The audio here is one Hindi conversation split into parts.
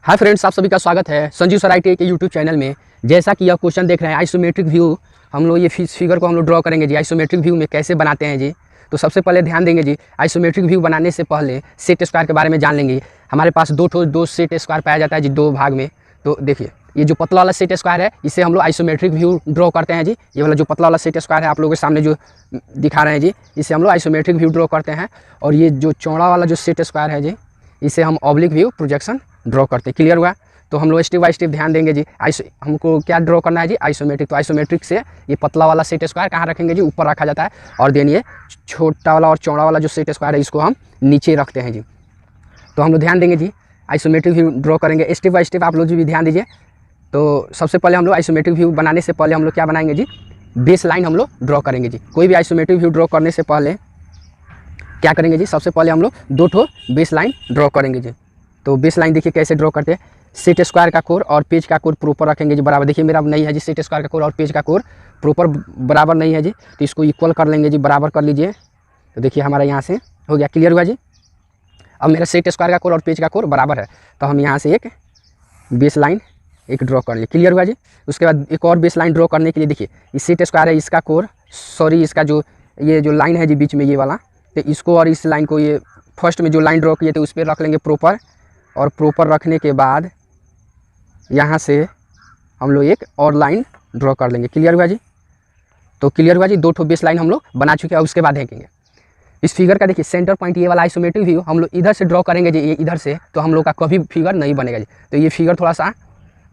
हाय फ्रेंड्स, आप सभी का स्वागत है संजीव सर IT के यूट्यूब चैनल में। जैसा कि आप क्वेश्चन देख रहे हैं आइसोमेट्रिक व्यू, हम लोग ये फिगर को हम लोग ड्रॉ करेंगे जी। आइसोमेट्रिक व्यू में कैसे बनाते हैं जी, तो सबसे पहले ध्यान देंगे जी। आइसोमेट्रिक व्यू बनाने से पहले सेट स्क्वायर के बारे में जान लेंगे। हमारे पास दो सेट स्क्वायर पाया जाता है जी, दो भाग में। तो देखिए, ये जो पतला वाला सेट स्क्वायर है, इसे हम लोग आइसोमेट्रिक व्यू ड्रॉ करते हैं जी। ये वाला जो पतला वाला सेट स्क्वायर है आप लोगों के सामने जो दिखा रहे हैं जी, इसे हम लोग आइसोमेट्रिक व्यू ड्रॉ करते हैं। और ये जो चौड़ा वाला जो सेट स्क्वायर है जी, इसे हम ऑब्लिक व्यू प्रोजेक्शन ड्रॉ करते हैं। क्लियर हुआ? तो हम लोग स्टेप बाय स्टेप ध्यान देंगे जी। हमको क्या ड्रॉ करना है जी, आइसोमेट्रिक। तो आइसोमेट्रिक से ये पतला वाला सेट स्क्वायर कहाँ रखेंगे जी, ऊपर रखा जाता है। और देन ये छोटा वाला और चौड़ा वाला जो सेट स्क्वायर है, इसको हम नीचे रखते हैं जी। तो हम लोग ध्यान देंगे जी, आइसोमेट्रिक व्यू ड्रॉ करेंगे स्टेप बाय स्टेप। आप लोग जी भी ध्यान दीजिए। तो सबसे पहले हम लोग आइसोमेट्रिक व्यू बनाने से पहले हम लोग क्या बनाएंगे जी, बेस लाइन हम लोग ड्रॉ करेंगे जी। कोई भी आइसोमेट्रिक व्यू ड्रॉ करने से पहले क्या करेंगे जी, सबसे पहले हम लोग दो ठो बेस लाइन ड्रॉ करेंगे जी। तो बेस लाइन देखिए कैसे ड्रॉ करते हैं। सेट स्क्वायर का कोर और पेज का कोर प्रॉपर रखेंगे जी, बराबर। देखिए मेरा नहीं है जी, सेट स्क्वायर का कोर और पेज का कोर प्रॉपर बराबर नहीं है जी, तो इसको इक्वल कर लेंगे जी, बराबर कर लीजिए। तो देखिए हमारा यहाँ से हो गया। क्लियर हुआ जी? अब मेरा सेट स्क्वायर का कोर और पेज का कोर बराबर है, तो हम यहाँ से एक बेस लाइन एक ड्रॉ कर लिए। क्लियर हुआ जी? उसके बाद एक और बेस लाइन ड्रॉ करने के लिए देखिए, इस सेट स्क्वायर है, इसका कोर इसका जो ये जो लाइन है जी बीच में ये वाला, तो इसको और इस लाइन को, ये फर्स्ट में जो लाइन ड्रॉ किए थे उस पर रख लेंगे प्रॉपर। और प्रॉपर रखने के बाद यहाँ से हम लोग एक और लाइन ड्रॉ कर लेंगे। क्लियर हुआ जी? तो क्लियर हुआ जी, दो ठो बेस लाइन हम लोग बना चुके हैं। उसके बाद देखेंगे इस फिगर का, देखिए सेंटर पॉइंट ये वाला आइसोमेट्रिक व्यू हम लोग इधर से ड्रॉ करेंगे जी, ये इधर से, तो हम लोग का कभी फिगर नहीं बनेगा जी। तो ये फिगर थोड़ा सा,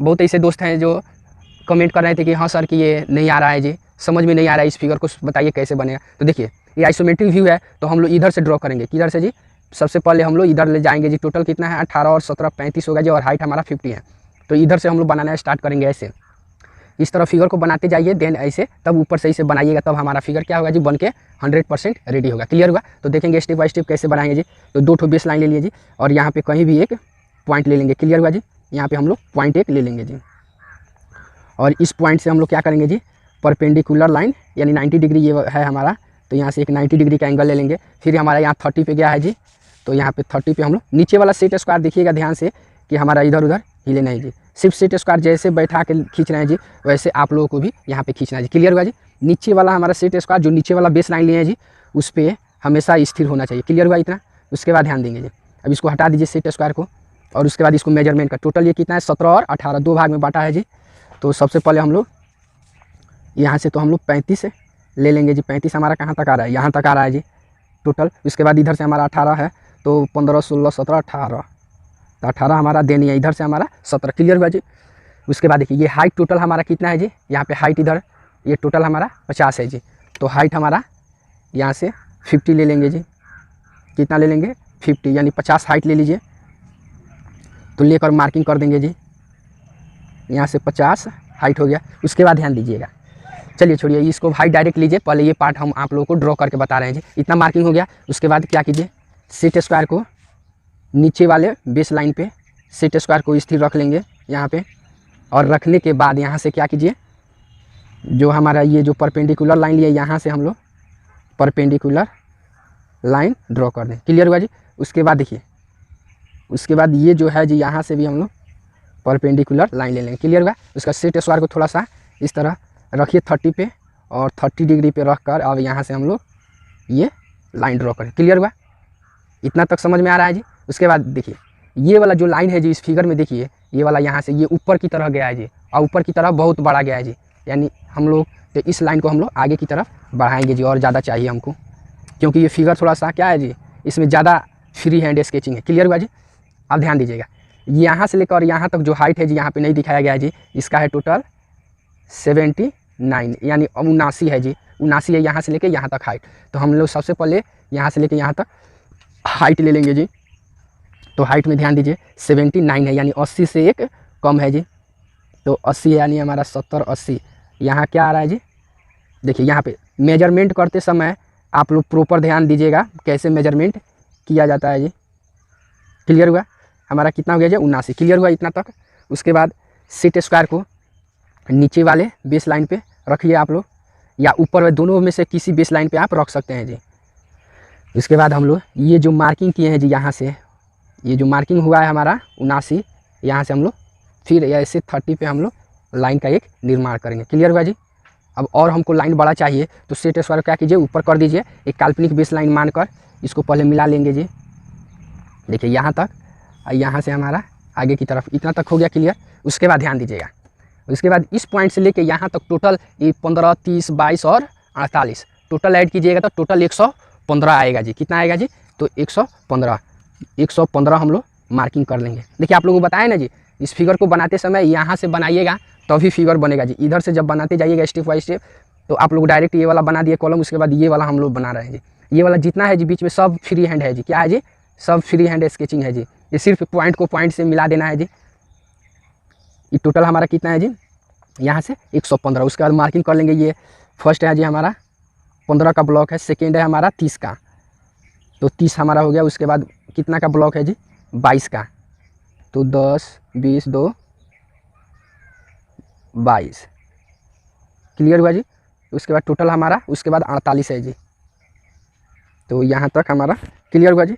बहुत ऐसे दोस्त हैं जो कमेंट कर रहे थे कि हाँ सर कि ये नहीं आ रहा है जी, समझ में नहीं आ रहा है, इस फिगर को बताइए कैसे बनेगा। तो देखिए ये आइसोमेट्रिक व्यू है, तो हम लोग इधर से ड्रॉ करेंगे। किधर से जी? सबसे पहले हम लोग इधर ले जाएंगे जी। टोटल कितना है, 18 और 17 35 होगा जी, और हाइट हमारा 50 है। तो इधर से हम लोग बनाना स्टार्ट करेंगे ऐसे, इस तरह फिगर को बनाते जाइए, देन ऐसे, तब ऊपर से इसे बनाइएगा, तब हमारा फिगर क्या होगा जी, बन के 100% रेडी होगा। क्लियर हुआ? तो देखेंगे स्टेप बाय स्टेप कैसे बनाएंगे जी। तो दो ठो बेस लाइन ले लिए जी, और यहाँ पे कहीं भी एक पॉइंट ले लेंगे। क्लियर हुआ जी? यहाँ पे हम लोग पॉइंट एक ले लेंगे जी, और इस पॉइंट से हम लोग क्या करेंगे जी, परपेंडिकुलर लाइन यानी 90 डिग्री ये है हमारा, तो यहाँ से एक 90 डिग्री का एंगल ले लेंगे। फिर हमारा यहाँ 30 पे गया है जी, तो यहाँ पे 30 पे हम लोग नीचे वाला सेट स्क्वायर देखिएगा ध्यान से कि हमारा इधर उधर हिले नहीं जी। सिर्फ सेट स्क्वायर जैसे बैठा के खींच रहे हैं जी, वैसे आप लोगों को भी यहाँ पे खींचना है जी। क्लियर हुआ जी? नीचे वाला हमारा सेट स्क्वायर, जो नीचे वाला बेस लाइन लिए हैं जी, उस पर हमेशा स्थिर होना चाहिए। क्लियर हुआ इतना? उसके बाद ध्यान देंगे जी। अब इसको हटा दीजिए सेट स्क्वायर को, और उसके बाद इसको मेजरमेंट का टोटल ये कितना है, 17 और 18 दो भाग में बांटा है जी। तो सबसे पहले हम लोग यहाँ से तो हम लोग 35 ले लेंगे जी। 35 हमारा कहाँ तक आ रहा है, यहाँ तक आ रहा है जी टोटल। उसके बाद इधर से हमारा 18 है, तो 15 16 17 18, तो 18 हमारा देनी है, इधर से हमारा 17। क्लियर हुआ जी? उसके बाद देखिए ये हाइट टोटल हमारा कितना है जी, यहाँ पे हाइट इधर ये टोटल हमारा 50 है जी। तो हाइट हमारा यहाँ से 50 ले लेंगे जी। कितना ले लेंगे? 50, यानी 50 हाइट ले लीजिए। तो लेकर मार्किंग कर देंगे जी, यहाँ से 50 हाइट हो गया। उसके बाद ध्यान दीजिएगा, चलिए छोड़िए इसको, हाइट डायरेक्ट लीजिए, पहले ये पार्ट हम आप लोगों को ड्रॉ करके बता रहे हैं जी। इतना मार्किंग हो गया। उसके बाद क्या कीजिए, सेट स्क्वायर को नीचे वाले बेस लाइन पे सेट स्क्वायर को स्थिर रख लेंगे यहाँ पे, और रखने के बाद यहाँ से क्या कीजिए, जो हमारा ये जो परपेंडिकुलर लाइन लिए, यहाँ से हम लोग परपेंडिकुलर लाइन ड्रॉ कर दें। क्लियर हुआ जी? उसके बाद देखिए, उसके बाद ये जो है जी, यहाँ से भी हम लोग परपेंडिकुलर लाइन ले लेंगे। क्लियर हुआ? उसका सेट स्क्वायर को थोड़ा सा इस तरह रखिए 30 पे, और 30 डिग्री पे रख कर अब यहाँ से हम लोग ये लाइन ड्रॉ करें। क्लियर हुआ? इतना तक समझ में आ रहा है जी? उसके बाद देखिए ये वाला जो लाइन है जी, इस फिगर में देखिए ये वाला यहाँ से ये ऊपर की तरह गया है जी, और ऊपर की तरफ बहुत बड़ा गया है जी, यानी हम लोग तो इस लाइन को हम लोग आगे की तरफ बढ़ाएंगे जी, और ज़्यादा चाहिए हमको, क्योंकि ये फिगर थोड़ा सा क्या है जी, इसमें ज़्यादा फ्री हैंड स्केचिंग है। क्लियर हुआ जी? अब ध्यान दीजिएगा, यहाँ से लेकर यहाँ तक जो हाइट है जी, यहाँ पे नहीं दिखाया गया है जी, इसका है टोटल 79, यानी 79 है जी। 79 है यहाँ से लेके यहाँ तक हाइट। तो हम लोग सबसे पहले यहाँ से लेके यहाँ तक हाइट ले लेंगे जी। तो हाइट में ध्यान दीजिए 79 है, यानी 80 से एक कम है जी। तो 80 यानी हमारा 70 80, यहाँ क्या आ रहा है जी, देखिए यहाँ पे मेजरमेंट करते समय आप लोग प्रॉपर ध्यान दीजिएगा कैसे मेजरमेंट किया जाता है जी। क्लियर हुआ? हमारा कितना हो गया जी, 79। क्लियर हुआ इतना तक? उसके बाद सेट स्क्वायर को नीचे वाले बेस लाइन पे रखिए आप लोग, या ऊपर दोनों में से किसी बेस लाइन पे आप रख सकते हैं जी। उसके बाद हम लोग ये जो मार्किंग किए हैं जी, यहाँ से ये जो मार्किंग हुआ है हमारा 79, यहाँ से हम लोग फिर ऐसे 30 पे हम लोग लाइन का एक निर्माण करेंगे। क्लियर हुआ जी। अब और हमको लाइन बड़ा चाहिए तो सेट स्क्वायर क्या कीजिए, ऊपर कर दीजिए, एक काल्पनिक बेस लाइन मानकर इसको पहले मिला लेंगे जी। देखिए यहाँ तक, यहाँ से हमारा आगे की तरफ इतना तक हो गया क्लियर। उसके बाद ध्यान दीजिएगा, उसके बाद इस पॉइंट से लेके यहाँ तक टोटल ये 15, 30, 22 और 48 टोटल ऐड कीजिएगा तो टोटल 115 आएगा जी। कितना आएगा जी, तो 115 हम लोग मार्किंग कर लेंगे। देखिए आप लोगों को बताया ना जी, इस फिगर को बनाते समय यहाँ से बनाइएगा तभी फिगर बनेगा जी। इधर से जब बनाते जाइएगा स्टेप बाई स्टेप तो आप लोग डायरेक्ट ये वाला बना दिए कॉलम, उसके बाद ये वाला हम लोग बना रहे हैं जी। ये वाला जितना है जी बीच में सब फ्री हैंड है जी। क्या है जी, सब फ्री हैंड स्केचिंग है जी। ये सिर्फ पॉइंट को पॉइंट से मिला देना है जी। ये टोटल हमारा कितना है जी, यहाँ से 115। उसके बाद मार्किंग कर लेंगे। ये फर्स्ट है जी हमारा 15 का ब्लॉक है, सेकेंड है हमारा 30 का, तो 30 हमारा हो गया। उसके बाद कितना का ब्लॉक है जी, 22 का, तो 10, 20, 2, 22 क्लियर हुआ जी। उसके बाद टोटल हमारा उसके बाद 48 है जी। तो यहाँ तक हमारा क्लियर हुआ जी।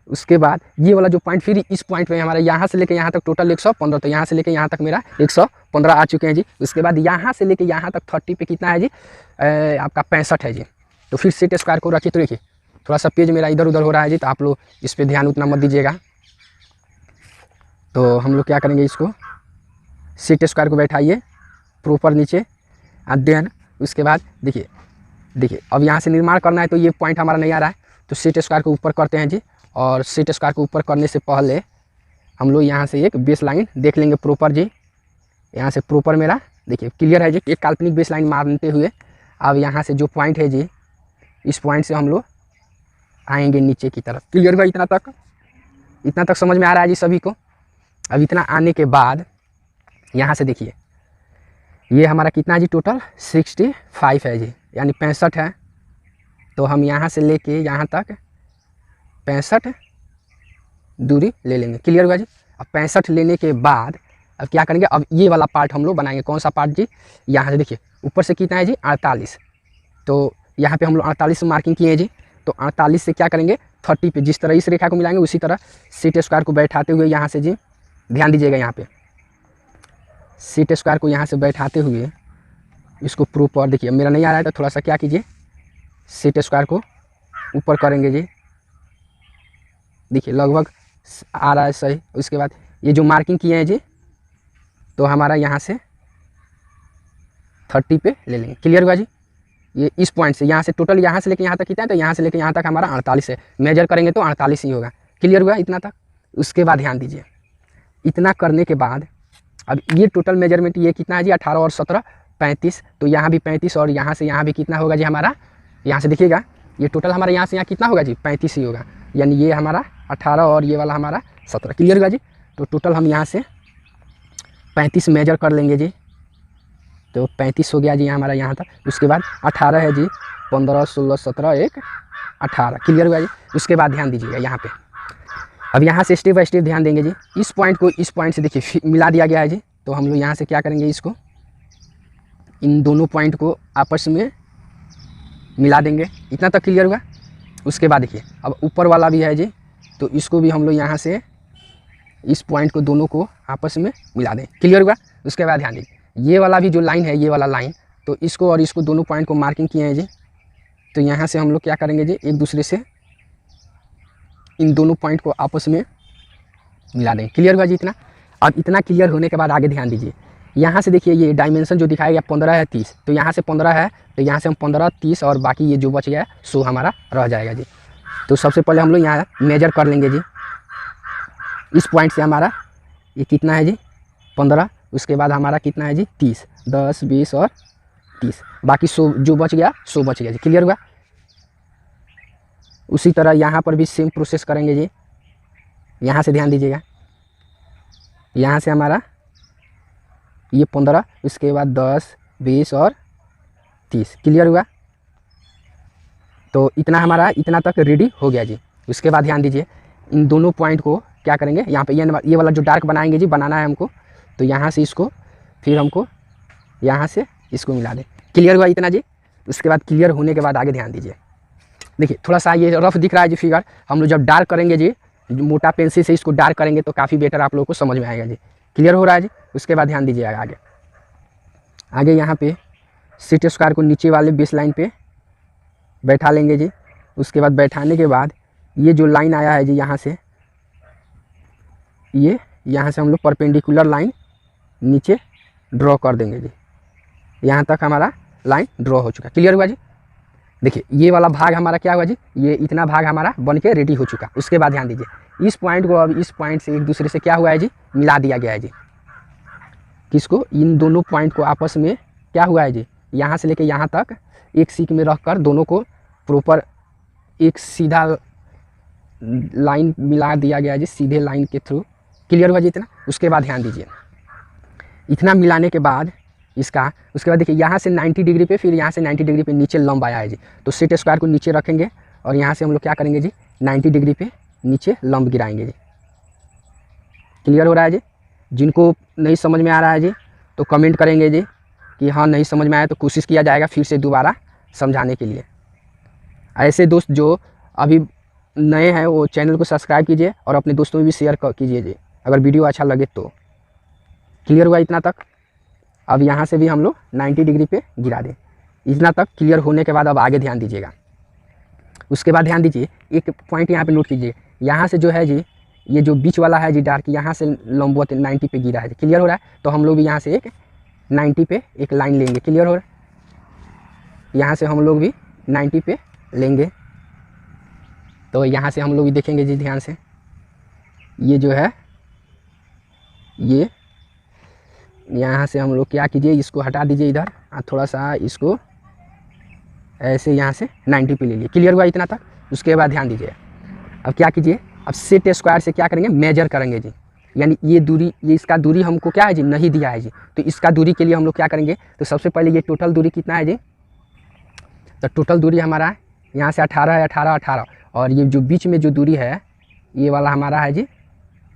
उसके बाद ये वाला जो पॉइंट फिर इस पॉइंट पे हमारा यहाँ से लेके यहाँ तक टोटल 115, तो यहाँ से लेके यहाँ तक मेरा 115 आ चुके हैं जी। उसके बाद यहाँ से लेके यहाँ तक 30 पे कितना है जी, आपका 65 है जी। तो फिर सेट स्क्वायर को रखिए। तो देखिए थोड़ा सा पेज मेरा इधर उधर हो रहा है जी, तो आप लोग इस पर ध्यान उतना मत दीजिएगा। तो हम लोग क्या करेंगे, इसको सेट स्क्वायर को बैठाइए प्रॉपर नीचे, एंड देन उसके बाद देखिए अब यहाँ से निर्माण करना है तो ये पॉइंट हमारा नहीं आ रहा है, तो सेट स्क्वायर को ऊपर करते हैं जी। और सेट स्क्वायर को ऊपर करने से पहले हम लोग यहाँ से एक बेस लाइन देख लेंगे प्रॉपर जी। यहाँ से प्रॉपर मेरा देखिए क्लियर है जी, एक काल्पनिक बेस लाइन मारते हुए अब यहाँ से जो पॉइंट है जी, इस पॉइंट से हम लोग आएंगे नीचे की तरफ। क्लियर हुआ, इतना तक समझ में आ रहा है जी सभी को। अब इतना आने के बाद यहाँ से देखिए ये हमारा कितना है जी, टोटल 65 है जी, यानी 65 है। तो हम यहाँ से लेके यहाँ तक 65 दूरी ले लेंगे। क्लियर हुआ जी। अब 65 लेने के बाद अब क्या करेंगे, अब ये वाला पार्ट हम लोग बनाएंगे। कौन सा पार्ट जी, यहाँ से देखिए ऊपर से कितना है जी, 48, तो यहाँ पे हम लोग 48 मार्किंग किए हैं जी। तो 48 से क्या करेंगे, 30 पे जिस तरह इस रेखा को मिलाएंगे उसी तरह सेट स्क्वायर को बैठाते हुए यहाँ से जी, ध्यान दीजिएगा यहाँ पे सेट स्क्वायर को यहाँ से बैठाते हुए इसको प्रॉपर देखिए मेरा नहीं आ रहा है, तो थोड़ा सा क्या कीजिए, सेट स्क्वायर को ऊपर करेंगे जी। देखिए लगभग आ रहा है सही। उसके बाद ये जो मार्किंग किए हैं जी, तो हमारा यहाँ से 30 पे ले लेंगे। क्लियर हुआ जी। ये इस पॉइंट से यहाँ से टोटल यहाँ से लेके यहाँ तक कितना है, तो यहाँ से लेके यहाँ तक हमारा 48 है। मेजर करेंगे तो 48 ही होगा। क्लियर हुआ इतना तक। उसके बाद ध्यान दीजिए, इतना करने के बाद अब ये टोटल मेजरमेंट ये कितना है जी, 18 और 17 35, तो यहाँ भी 35 और यहाँ से यहाँ भी कितना होगा जी हमारा, यहाँ से देखिएगा ये टोटल हमारा यहाँ से यहाँ कितना होगा जी, 35 ही होगा। यानी ये हमारा 18 और ये वाला हमारा 17। क्लियर होगा जी। तो टोटल हम यहाँ से 35 मेजर कर लेंगे जी। तो 35 हो गया जी हमारा यहाँ तक। उसके बाद 18 है जी, 15, 16, 17, 1, 18। क्लियर हुआ जी। उसके बाद ध्यान दीजिएगा यहाँ पे, अब यहाँ से स्टेप बाय स्टेप ध्यान देंगे जी। इस पॉइंट को इस पॉइंट से देखिए मिला दिया गया है जी। तो हम लोग यहाँ से क्या करेंगे, इसको इन दोनों पॉइंट को आपस में मिला देंगे। इतना तक क्लियर हुआ। उसके बाद देखिए अब ऊपर वाला भी है जी, तो इसको भी हम लोग यहाँ से इस पॉइंट को दोनों को आपस में मिला दें। क्लियर हुआ। उसके बाद ध्यान दीजिए ये वाला भी जो लाइन है, ये वाला लाइन, तो इसको और इसको दोनों पॉइंट को मार्किंग किए हैं जी। तो यहाँ से हम लोग क्या करेंगे जी, एक दूसरे से इन दोनों पॉइंट को आपस में मिला दें। क्लियर हुआ जी इतना। अब इतना क्लियर होने के बाद आगे ध्यान दीजिए, यहाँ से देखिए ये डायमेंशन जो दिखाया गया 15 है 30, तो यहाँ से 15 है, तो यहाँ से हम 15, 30 और बाकी ये जो बच गया 100 हमारा रह जाएगा जी। तो सबसे पहले हम लोग यहाँ मेजर कर लेंगे जी। इस पॉइंट से हमारा ये कितना है जी, 15। उसके बाद हमारा कितना है जी, 30, 10, 20 और 30, बाकी 100 जो बच गया 100 बच गया जी। क्लियर हुआ। उसी तरह यहाँ पर भी सेम प्रोसेस करेंगे जी। यहाँ से ध्यान दीजिएगा, यहाँ से हमारा ये 15, उसके बाद 10, 20 और 30। क्लियर हुआ। तो इतना हमारा इतना तक रेडी हो गया जी। उसके बाद ध्यान दीजिए इन दोनों पॉइंट को क्या करेंगे, यहाँ पे ये वाला जो डार्क बनाएंगे जी, बनाना है हमको। तो यहाँ से इसको फिर हमको यहाँ से इसको मिला दें। क्लियर हुआ इतना जी। उसके बाद क्लियर होने के बाद आगे ध्यान दीजिए, देखिए थोड़ा सा ये रफ दिख रहा है जी फिगर। हम लोग जब डार्क करेंगे जी, मोटा पेंसिल से इसको डार्क करेंगे तो काफ़ी बेटर आप लोगों को समझ में आएगा जी। क्लियर हो रहा है जी। उसके बाद ध्यान दीजिएगा आगे आगे यहाँ पे सेट स्क्वायर को नीचे वाले बेस लाइन पे बैठा लेंगे जी। उसके बाद बैठाने के बाद ये जो लाइन आया है जी यहाँ से, ये यहाँ से हम लोग परपेंडिकुलर लाइन नीचे ड्रॉ कर देंगे जी। यहाँ तक हमारा लाइन ड्रॉ हो चुका। क्लियर हुआ जी। देखिए ये वाला भाग हमारा क्या हुआ जी, ये इतना भाग हमारा बन के रेडी हो चुका। उसके बाद ध्यान दीजिए इस पॉइंट को अब इस पॉइंट से एक दूसरे से क्या हुआ है जी, मिला दिया गया है जी। किसको, इन दोनों पॉइंट को आपस में क्या हुआ है जी, यहाँ से लेके यहाँ तक एक सीक में रख कर दोनों को प्रॉपर एक सीधा लाइन मिला दिया गया है जी, सीधे लाइन के थ्रू। क्लियर हुआ जी इतना। उसके बाद ध्यान दीजिए इतना मिलाने के बाद इसका, उसके बाद देखिए यहाँ से 90 डिग्री पे, फिर यहाँ से 90 डिग्री पे नीचे लंब आया है जी। तो सेट स्क्वायर को नीचे रखेंगे और यहाँ से हम लोग क्या करेंगे जी, 90 डिग्री पे नीचे लंब गिराएंगे जी। क्लियर हो रहा है जी। जिनको नहीं समझ में आ रहा है जी तो कमेंट करेंगे जी कि हाँ नहीं समझ में आया, तो कोशिश किया जाएगा फिर से दोबारा समझाने के लिए। ऐसे दोस्त जो अभी नए हैं वो चैनल को सब्सक्राइब कीजिए और अपने दोस्तों में भी शेयर कीजिए जी, अगर वीडियो अच्छा लगे तो। क्लियर हुआ इतना तक। अब यहाँ से भी हम लोग 90 डिग्री पे गिरा दें। इतना तक क्लियर होने के बाद अब आगे ध्यान दीजिएगा। उसके बाद ध्यान दीजिए एक पॉइंट यहाँ पे नोट कीजिए, यहाँ से जो है जी ये जो बीच वाला है जी डार्क, यहाँ से लंबवत 90 पे गिरा है जी। क्लियर हो रहा है। तो हम लोग भी यहाँ से एक 90 पे एक लाइन लेंगे। क्लियर हो रहा है। यहाँ से हम लोग भी 90 पे लेंगे। तो यहाँ से हम लोग भी देखेंगे जी ध्यान से, ये जो है ये यहाँ से हम लोग क्या कीजिए, इसको हटा दीजिए इधर, थोड़ा सा इसको ऐसे यहाँ से 90 पे ले लिए। क्लियर हुआ इतना तक। उसके बाद ध्यान दीजिए अब क्या कीजिए, अब सेट स्क्वायर से क्या करेंगे, मेजर करेंगे जी। यानी ये दूरी, ये इसका दूरी हमको क्या है जी, नहीं दिया है जी। तो इसका दूरी के लिए हम लोग क्या करेंगे, तो सबसे पहले ये टोटल दूरी कितना है जी, तो टोटल दूरी हमारा यहाँ से 18 है, 18 और ये जो बीच में जो दूरी है ये वाला हमारा है जी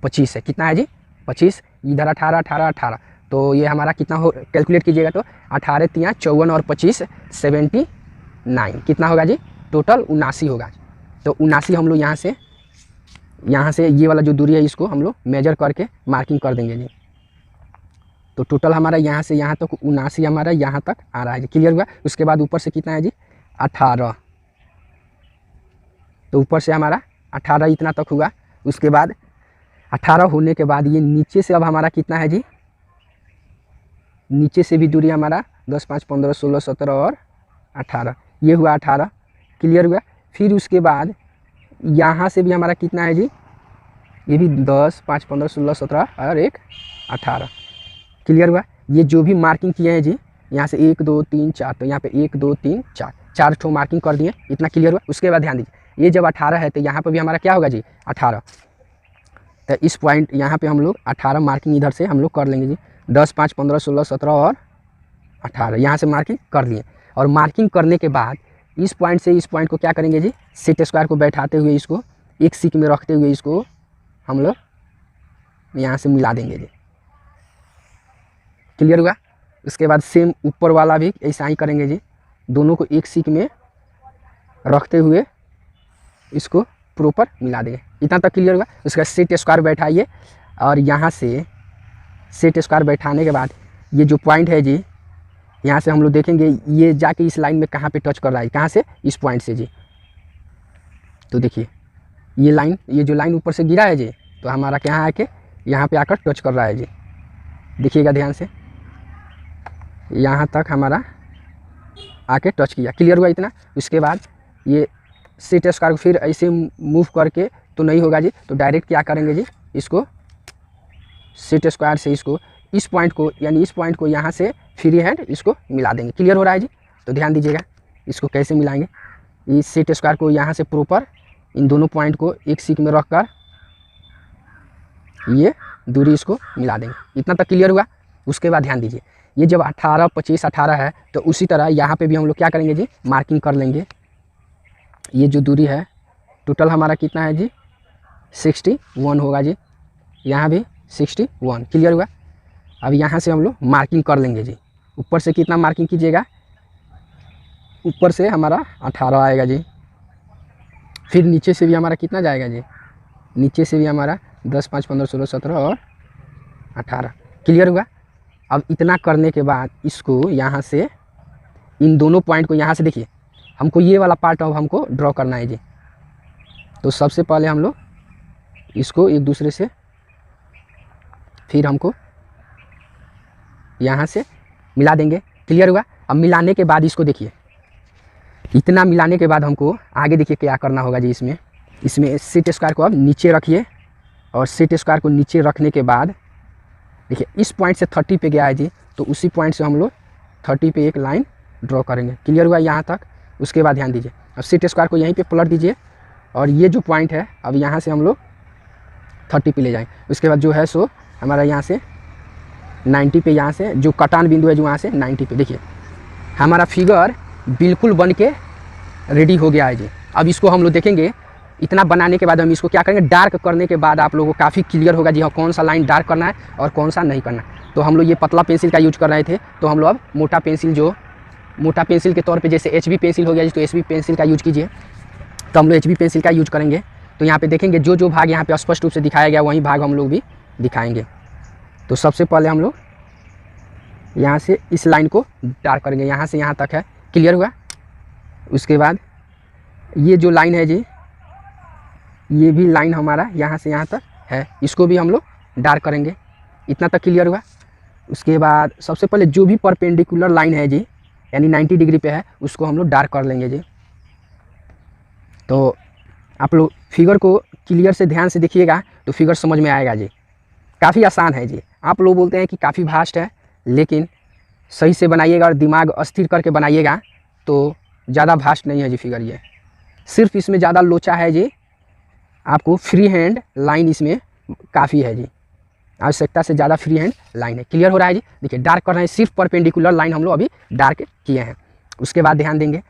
25 है। कितना है जी, 25। इधर 18 18 18, तो ये हमारा कितना हो, कैलकुलेट कीजिएगा तो 18 3 54 और 25 79, कितना होगा जी, टोटल 79 होगा। तो 79 हम लोग यहाँ से ये वाला जो दूरी है इसको हम लोग मेजर करके मार्किंग कर देंगे जी। तो टोटल हमारा यहाँ से यहाँ तक 79 हमारा यहाँ तक आ रहा है जी। क्लियर हुआ। उसके बाद ऊपर से कितना है जी, 18, तो ऊपर से हमारा 18 इतना तक हुआ। उसके बाद 18 होने के बाद ये नीचे से अब हमारा कितना है जी, नीचे से भी दूरी हमारा 10 5 15 16 17 और 18, ये हुआ 18। क्लियर हुआ। फिर उसके बाद यहाँ से भी हमारा कितना है जी, ये भी 10 5 15 16 17 और 1 18। क्लियर हुआ। ये जो भी मार्किंग किए हैं जी, यहाँ से 1 2 3 4, तो यहाँ पे 1 2 3 4 4 ठो मार्किंग कर दिए। इतना क्लियर हुआ। उसके बाद ध्यान दीजिए ये जब 18 है तो यहाँ पर भी हमारा क्या होगा जी, 18। तो इस पॉइंट यहाँ पे हम लोग 18 मार्किंग इधर से हम लोग कर लेंगे जी। 10 5 15 16 17 और 18 यहाँ से मार्किंग कर लिए। और मार्किंग करने के बाद इस पॉइंट से इस पॉइंट को क्या करेंगे जी, सेट स्क्वायर को बैठाते हुए इसको एक सीक में रखते हुए इसको हम लोग यहाँ से मिला देंगे जी। क्लियर हुआ। उसके बाद सेम ऊपर वाला भी ऐसा ही करेंगे जी, दोनों को एक सीक में रखते हुए इसको प्रॉपर मिला देंगे। इतना तक क्लियर हुआ। उसका सेट स्क्वायर बैठाइए और यहाँ से सेट स्क्वायर बैठाने के बाद ये जो पॉइंट है जी, यहाँ से हम लोग देखेंगे ये जाके इस लाइन में कहाँ पे टच कर रहा है, कहाँ से, इस पॉइंट से जी। तो देखिए ये लाइन, ये जो लाइन ऊपर से गिरा है जी, तो हमारा क्या आके यहाँ पे आकर टच कर रहा है जी। देखिएगा ध्यान से, यहाँ तक हमारा आके टच किया। क्लियर हुआ इतना। उसके बाद ये सेट स्क्वायर को फिर ऐसे मूव करके तो नहीं होगा जी, तो डायरेक्ट क्या करेंगे जी, इसको सेट स्क्वायर से इसको इस पॉइंट को, यानी इस पॉइंट को यहाँ से फ्री हैंड इसको मिला देंगे। क्लियर हो रहा है जी। तो ध्यान दीजिएगा इसको कैसे मिलाएंगे। इस सेट स्क्वायर को यहाँ से प्रॉपर इन दोनों पॉइंट को एक सीक में रख कर ये दूरी इसको मिला देंगे। इतना तक क्लियर हुआ। उसके बाद ध्यान दीजिए ये जब 18 25 18 है तो उसी तरह यहाँ पे भी हम लोग क्या करेंगे जी, मार्किंग कर लेंगे। ये जो दूरी है टोटल हमारा कितना है जी, 61 होगा जी। यहाँ भी 61। क्लियर हुआ। अब यहाँ से हम लोग मार्किंग कर लेंगे जी। ऊपर से कितना मार्किंग कीजिएगा, ऊपर से हमारा 18 आएगा जी। फिर नीचे से भी हमारा कितना जाएगा जी, नीचे से भी हमारा 10, 5, 15, 16, 17 और 18। क्लियर हुआ। अब इतना करने के बाद इसको यहाँ से, इन दोनों पॉइंट को यहाँ से देखिए, हमको ये वाला पार्ट अब हमको ड्रॉ करना है जी। तो सबसे पहले हम लोग इसको एक दूसरे से, फिर हमको यहाँ से मिला देंगे। क्लियर हुआ। अब मिलाने के बाद इसको देखिए, इतना मिलाने के बाद हमको आगे देखिए क्या करना होगा जी। इसमें सेट स्क्वायर को अब नीचे रखिए, और सेट स्क्वायर को नीचे रखने के बाद देखिए इस पॉइंट से 30 पे गया है जी, तो उसी पॉइंट से हम लोग 30 पे एक लाइन ड्रॉ करेंगे। क्लियर हुआ यहाँ तक। उसके बाद ध्यान दीजिए, अब सेट स्क्वायर को यहीं पे पलट दीजिए, और ये जो पॉइंट है अब यहाँ से हम लोग 30 पे ले जाएंगे। उसके बाद जो है सो हमारा यहाँ से 90 पे, यहाँ से जो कटान बिंदु है जो यहाँ से 90 पे, देखिए हमारा फिगर बिल्कुल बन के रेडी हो गया है जी। अब इसको हम लोग देखेंगे। इतना बनाने के बाद हम इसको क्या करेंगे, डार्क करने के बाद आप लोगों को काफ़ी क्लियर होगा जी हाँ कौन सा लाइन डार्क करना है और कौन सा नहीं करना है। तो हम लोग ये पतला पेंसिल का यूज कर रहे थे, तो हम लोग अब मोटा पेंसिल के तौर पे, जैसे HB पेंसिल हो गया जी, तो HB पेंसिल का यूज कीजिए। तो हम लोग HB पेंसिल का यूज करेंगे। तो यहाँ पे देखेंगे जो भाग यहाँ पे स्पष्ट रूप से दिखाया गया वही भाग हम लोग भी दिखाएंगे। तो सबसे पहले हम लोग यहाँ से इस लाइन को डार्क करेंगे, यहाँ से यहाँ तक है। क्लियर हुआ। उसके बाद ये जो लाइन है जी, ये भी लाइन हमारा यहाँ से यहाँ तक है, इसको भी हम लोग डार्क करेंगे। इतना तक क्लियर हुआ। उसके बाद सबसे पहले जो भी परपेंडिकुलर लाइन है जी, यानी 90 डिग्री पे है, उसको हम लोग डार्क कर लेंगे जी। तो आप लोग फिगर को क्लियर से ध्यान से देखिएगा तो फिगर समझ में आएगा जी। काफ़ी आसान है जी। आप लोग बोलते हैं कि काफ़ी वास्ट है, लेकिन सही से बनाइएगा और दिमाग अस्थिर करके बनाइएगा तो ज़्यादा वास्ट नहीं है जी फिगर। ये सिर्फ इसमें ज़्यादा लोचा है जी, आपको फ्री हैंड लाइन इसमें काफ़ी है जी, आवश्यकता से ज़्यादा फ्री हैंड लाइन है। क्लियर हो रहा है जी। देखिए डार्क कर रहे हैं, सिर्फ परपेंडिकुलर लाइन हम लोग अभी डार्क किए हैं। उसके बाद ध्यान देंगे,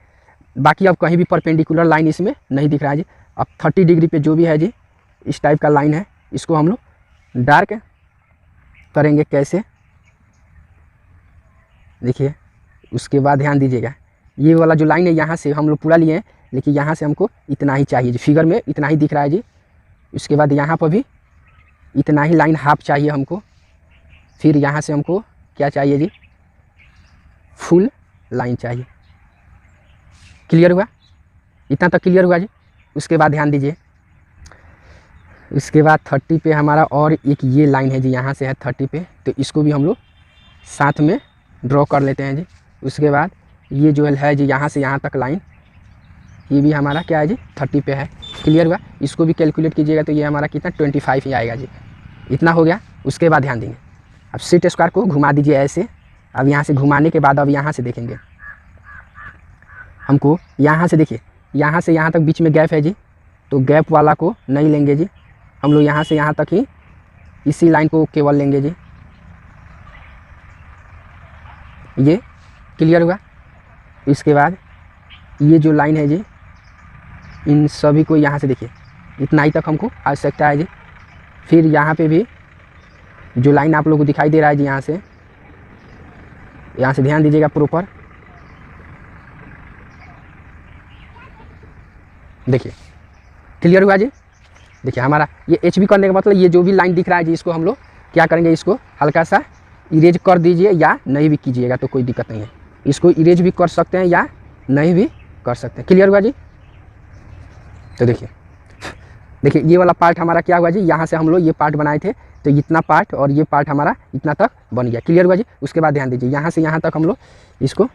बाकी अब कहीं भी परपेंडिकुलर लाइन इसमें नहीं दिख रहा है जी। अब 30 डिग्री पे जो भी है जी इस टाइप का लाइन है, इसको हम लोग डार्क करेंगे। कैसे देखिए। उसके बाद ध्यान दीजिएगा, ये वाला जो लाइन है यहाँ से हम लोग पूरा लिए हैं, लेकिन यहाँ से हमको इतना ही चाहिए जी, फिगर में इतना ही दिख रहा है जी। उसके बाद यहाँ पर भी इतना ही लाइन हाफ चाहिए हमको। फिर यहाँ से हमको क्या चाहिए जी, फुल लाइन चाहिए। क्लियर हुआ। इतना तक क्लियर हुआ जी। उसके बाद ध्यान दीजिए, उसके बाद 30 पे हमारा और एक ये लाइन है जी, यहाँ से है 30 पे, तो इसको भी हम लोग साथ में ड्रॉ कर लेते हैं जी। उसके बाद ये जो है जी यहाँ से यहाँ तक लाइन, ये भी हमारा क्या है जी 30 पे है। क्लियर हुआ। इसको भी कैलकुलेट कीजिएगा तो ये हमारा कितना 25 ही आएगा जी। इतना हो गया। उसके बाद ध्यान देंगे, अब सेट स्क्वायर को घुमा दीजिए ऐसे। अब यहाँ से घुमाने के बाद अब यहाँ से देखेंगे हमको, यहाँ से देखिए यहाँ से यहाँ तक बीच में गैप है जी, तो गैप वाला को नहीं लेंगे जी, हम लोग यहाँ से यहाँ तक ही इसी लाइन को केवल लेंगे जी। ये क्लियर हुआ। इसके बाद ये जो लाइन है जी, इन सभी को यहाँ से देखिए इतना ही तक हमको आवश्यकता है जी। फिर यहाँ पे भी जो लाइन आप लोगों को दिखाई दे रहा है जी, यहाँ से ध्यान दीजिएगा प्रॉपर। देखिए क्लियर हुआ जी। देखिए हमारा ये HB करने का मतलब, ये जो भी लाइन दिख रहा है जी, इसको हम लोग क्या करेंगे, इसको हल्का सा इरेज कर दीजिए, या नहीं भी कीजिएगा तो कोई दिक्कत नहीं है। इसको इरेज भी कर सकते हैं या नहीं भी कर सकते हैं। क्लियर हुआ जी। तो देखिए ये वाला पार्ट हमारा क्या हुआ जी, यहाँ से हम लोग ये पार्ट बनाए थे, तो इतना पार्ट और ये पार्ट हमारा इतना तक बन गया। क्लियर हुआ जी। उसके बाद ध्यान दीजिए, यहाँ से यहाँ तक हम लोग इसको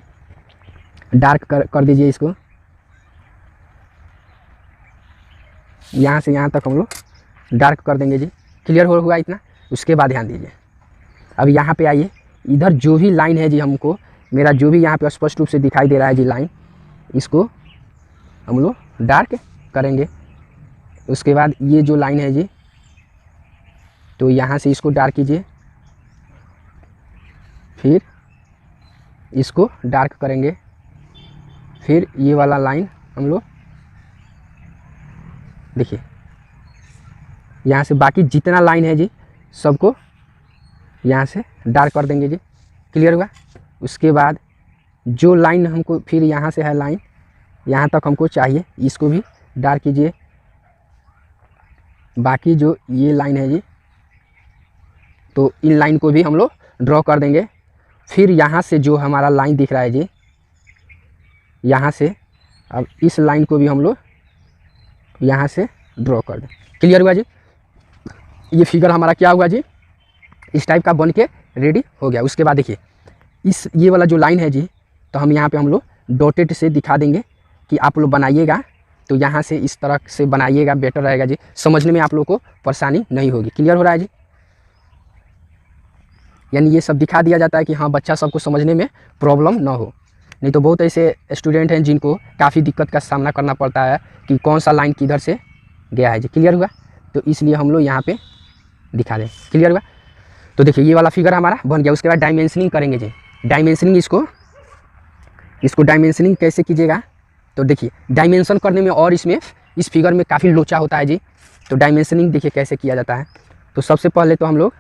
डार्क कर दीजिए। इसको यहाँ से यहाँ तक हम लोग डार्क कर देंगे जी। क्लियर हुआ इतना। उसके बाद ध्यान दीजिए, अब यहाँ पे आइए, इधर जो भी लाइन है जी, हमको मेरा जो भी यहाँ पे स्पष्ट रूप से दिखाई दे रहा है जी लाइन, इसको हम लोग डार्क करेंगे। उसके बाद ये जो लाइन है जी, तो यहाँ से इसको डार्क कीजिए, फिर इसको डार्क करेंगे। फिर ये वाला लाइन हम लोग देखिए यहाँ से बाकी जितना लाइन है जी सबको यहाँ से डार्क कर देंगे जी। क्लियर हुआ। उसके बाद जो लाइन हमको फिर यहाँ से है लाइन, यहाँ तक हमको चाहिए, इसको भी डार्क कीजिए। बाकी जो ये लाइन है जी, तो इन लाइन को भी हम लोग ड्रॉ कर देंगे। फिर यहाँ से जो हमारा लाइन दिख रहा है जी, यहाँ से अब इस लाइन को भी हम लोग यहाँ से ड्रॉ कर दें। क्लियर हुआ जी? ये फिगर हमारा क्या हुआ जी, इस टाइप का बन के रेडी हो गया। उसके बाद देखिए इस ये वाला जो लाइन है जी, तो हम यहाँ पे हम लोग डॉटेड से दिखा देंगे कि आप लोग बनाइएगा तो यहाँ से इस तरह से बनाइएगा, बेटर रहेगा जी, समझने में आप लोग को परेशानी नहीं होगी। क्लियर हो रहा है जी? यानी ये सब दिखा दिया जाता है कि हाँ बच्चा सबको समझने में प्रॉब्लम ना हो। नहीं तो बहुत ऐसे स्टूडेंट हैं जिनको काफ़ी दिक्कत का सामना करना पड़ता है कि कौन सा लाइन किधर से गया है जी। क्लियर हुआ? तो इसलिए हम लोग यहाँ पे दिखा दें। क्लियर हुआ? तो देखिए ये वाला फिगर हमारा बन गया। उसके बाद डायमेंशनिंग करेंगे जी। डायमेंशनिंग इसको डायमेंशनिंग कैसे कीजिएगा, तो देखिए डायमेंशन करने में और इसमें इस फिगर में काफ़ी लोचा होता है जी। तो डायमेंशनिंग देखिए कैसे किया जाता है। तो सबसे पहले तो हम लोग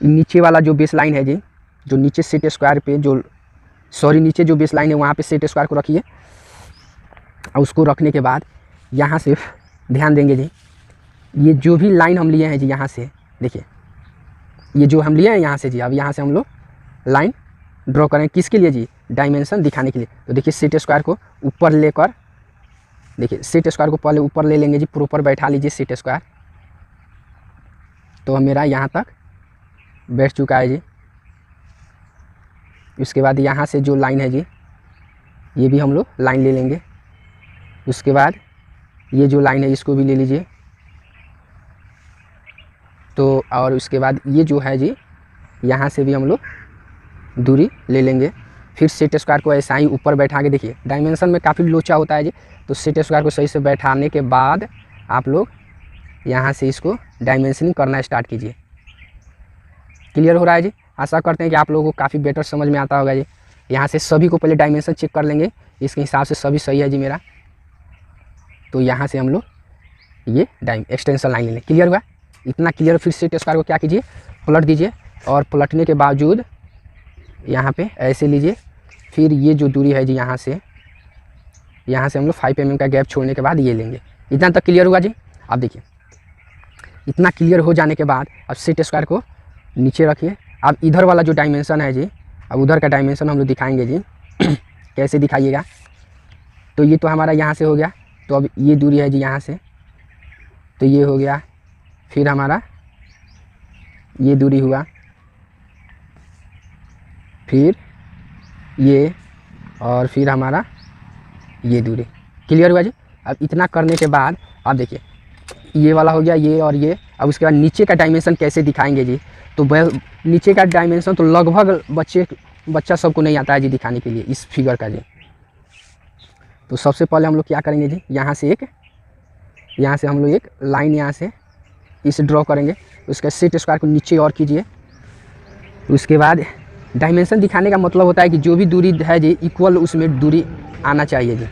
नीचे वाला जो बेस लाइन है जी, जो नीचे सेट स्क्वायर पे नीचे जो बेस लाइन है वहाँ पे सेट स्क्वायर को रखिए। और उसको रखने के बाद यहाँ से ध्यान देंगे जी, ये जो भी लाइन हम लिए हैं जी, यहाँ से देखिए ये जो हम लिए हैं यहाँ से जी, अब यहाँ से हम लोग लाइन ड्रॉ करें किसके लिए जी, डायमेंशन दिखाने के लिए। तो देखिए सेट स्क्वायर को ऊपर लेकर, देखिए सेट स्क्वायर को पहले ऊपर ले लेंगे जी, प्रॉपर बैठा लीजिए सेट स्क्वायर। तो मेरा यहाँ तक बैठ चुका है जी। उसके बाद यहाँ से जो लाइन है जी, ये भी हम लोग लाइन ले लेंगे। उसके बाद ये जो लाइन है इसको भी ले लीजिए। तो और उसके बाद ये जो है जी, यहाँ से भी हम लोग दूरी ले लेंगे। फिर सेट स्क्वायर को ऐसा ही ऊपर बैठा के, देखिए डायमेंशन में काफ़ी लोचा होता है जी, तो सेट स्क्वायर को सही से बैठाने के बाद आप लोग यहाँ से इसको डायमेंशनिंग करना स्टार्ट कीजिए। क्लियर हो रहा है जी? आशा करते हैं कि आप लोगों को काफ़ी बेटर समझ में आता होगा जी। यहाँ से सभी को पहले डायमेंशन चेक कर लेंगे, इसके हिसाब से सभी सही है जी मेरा। तो यहाँ से हम लोग ये एक्सटेंशन लाइन ले लें। क्लियर हुआ? इतना क्लियर। फिर सेट स्क्वायर को क्या कीजिए, पलट दीजिए, और पलटने के बावजूद यहाँ पे ऐसे लीजिए। फिर ये जो दूरी है जी, यहाँ से हम लोग 5 mm का गैप छोड़ने के बाद ये लेंगे। इतना तक क्लियर हुआ जी? अब देखिए इतना क्लियर हो जाने के बाद अब सेट स्क्वायर को नीचे रखिए। अब इधर वाला जो डायमेंशन है जी, अब उधर का डायमेंशन हम लोग दिखाएंगे जी। कैसे दिखाइएगा, तो ये तो हमारा यहाँ से हो गया। तो अब ये दूरी है जी यहाँ से, तो ये हो गया। फिर हमारा ये दूरी हुआ, फिर ये, और फिर हमारा ये दूरी। क्लियर हुआ जी? अब इतना करने के बाद अब देखिए ये वाला हो गया, ये और ये। अब उसके बाद नीचे का डायमेंशन कैसे दिखाएंगे जी, तो नीचे का डायमेंशन तो लगभग बच्चा सबको नहीं आता है जी दिखाने के लिए इस फिगर का जी। तो सबसे पहले हम लोग क्या करेंगे जी, यहाँ से हम लोग एक लाइन यहाँ से इसे ड्रॉ करेंगे। उसके सेट स्क्वायर को नीचे और कीजिए। उसके बाद डायमेंशन दिखाने का मतलब होता है कि जो भी दूरी है जी, इक्वल उसमें दूरी आना चाहिए जी।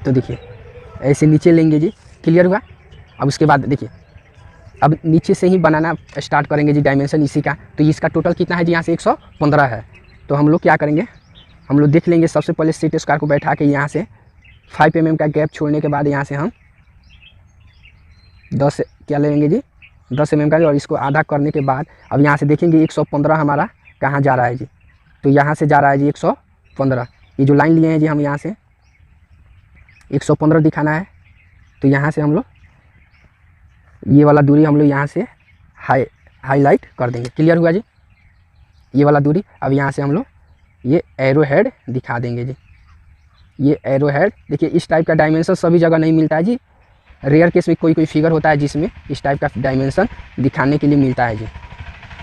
तो देखिए ऐसे नीचे लेंगे जी। क्लियर हुआ? अब उसके बाद देखिए अब नीचे से ही बनाना स्टार्ट करेंगे जी डायमेंशन इसी का। तो इसका टोटल कितना है जी, यहाँ से 115 है। तो हम लोग क्या करेंगे, हम लोग देख लेंगे। सबसे पहले सेट स्क्वायर को बैठा के यहाँ से 5 mm का गैप छोड़ने के बाद यहाँ से हम 10 क्या लेंगे जी, 10 mm का, और इसको आधा करने के बाद अब यहाँ से देखेंगे 115 हमारा कहाँ जा रहा है जी। तो यहाँ से जा रहा है जी 115। ये जो लाइन लिए हैं जी हम, यहाँ से 115 दिखाना है। तो यहाँ से हम लोग ये वाला दूरी हम लोग यहाँ से हाईलाइट कर देंगे। क्लियर हुआ जी? ये वाला दूरी। अब यहाँ से हम लोग ये एरो हेड दिखा देंगे जी। ये एरो हेड देखिए, इस टाइप का डायमेंशन सभी जगह नहीं मिलता है जी। रेयर केस में कोई फिगर होता है जिसमें इस टाइप का डायमेंशन दिखाने के लिए मिलता है जी।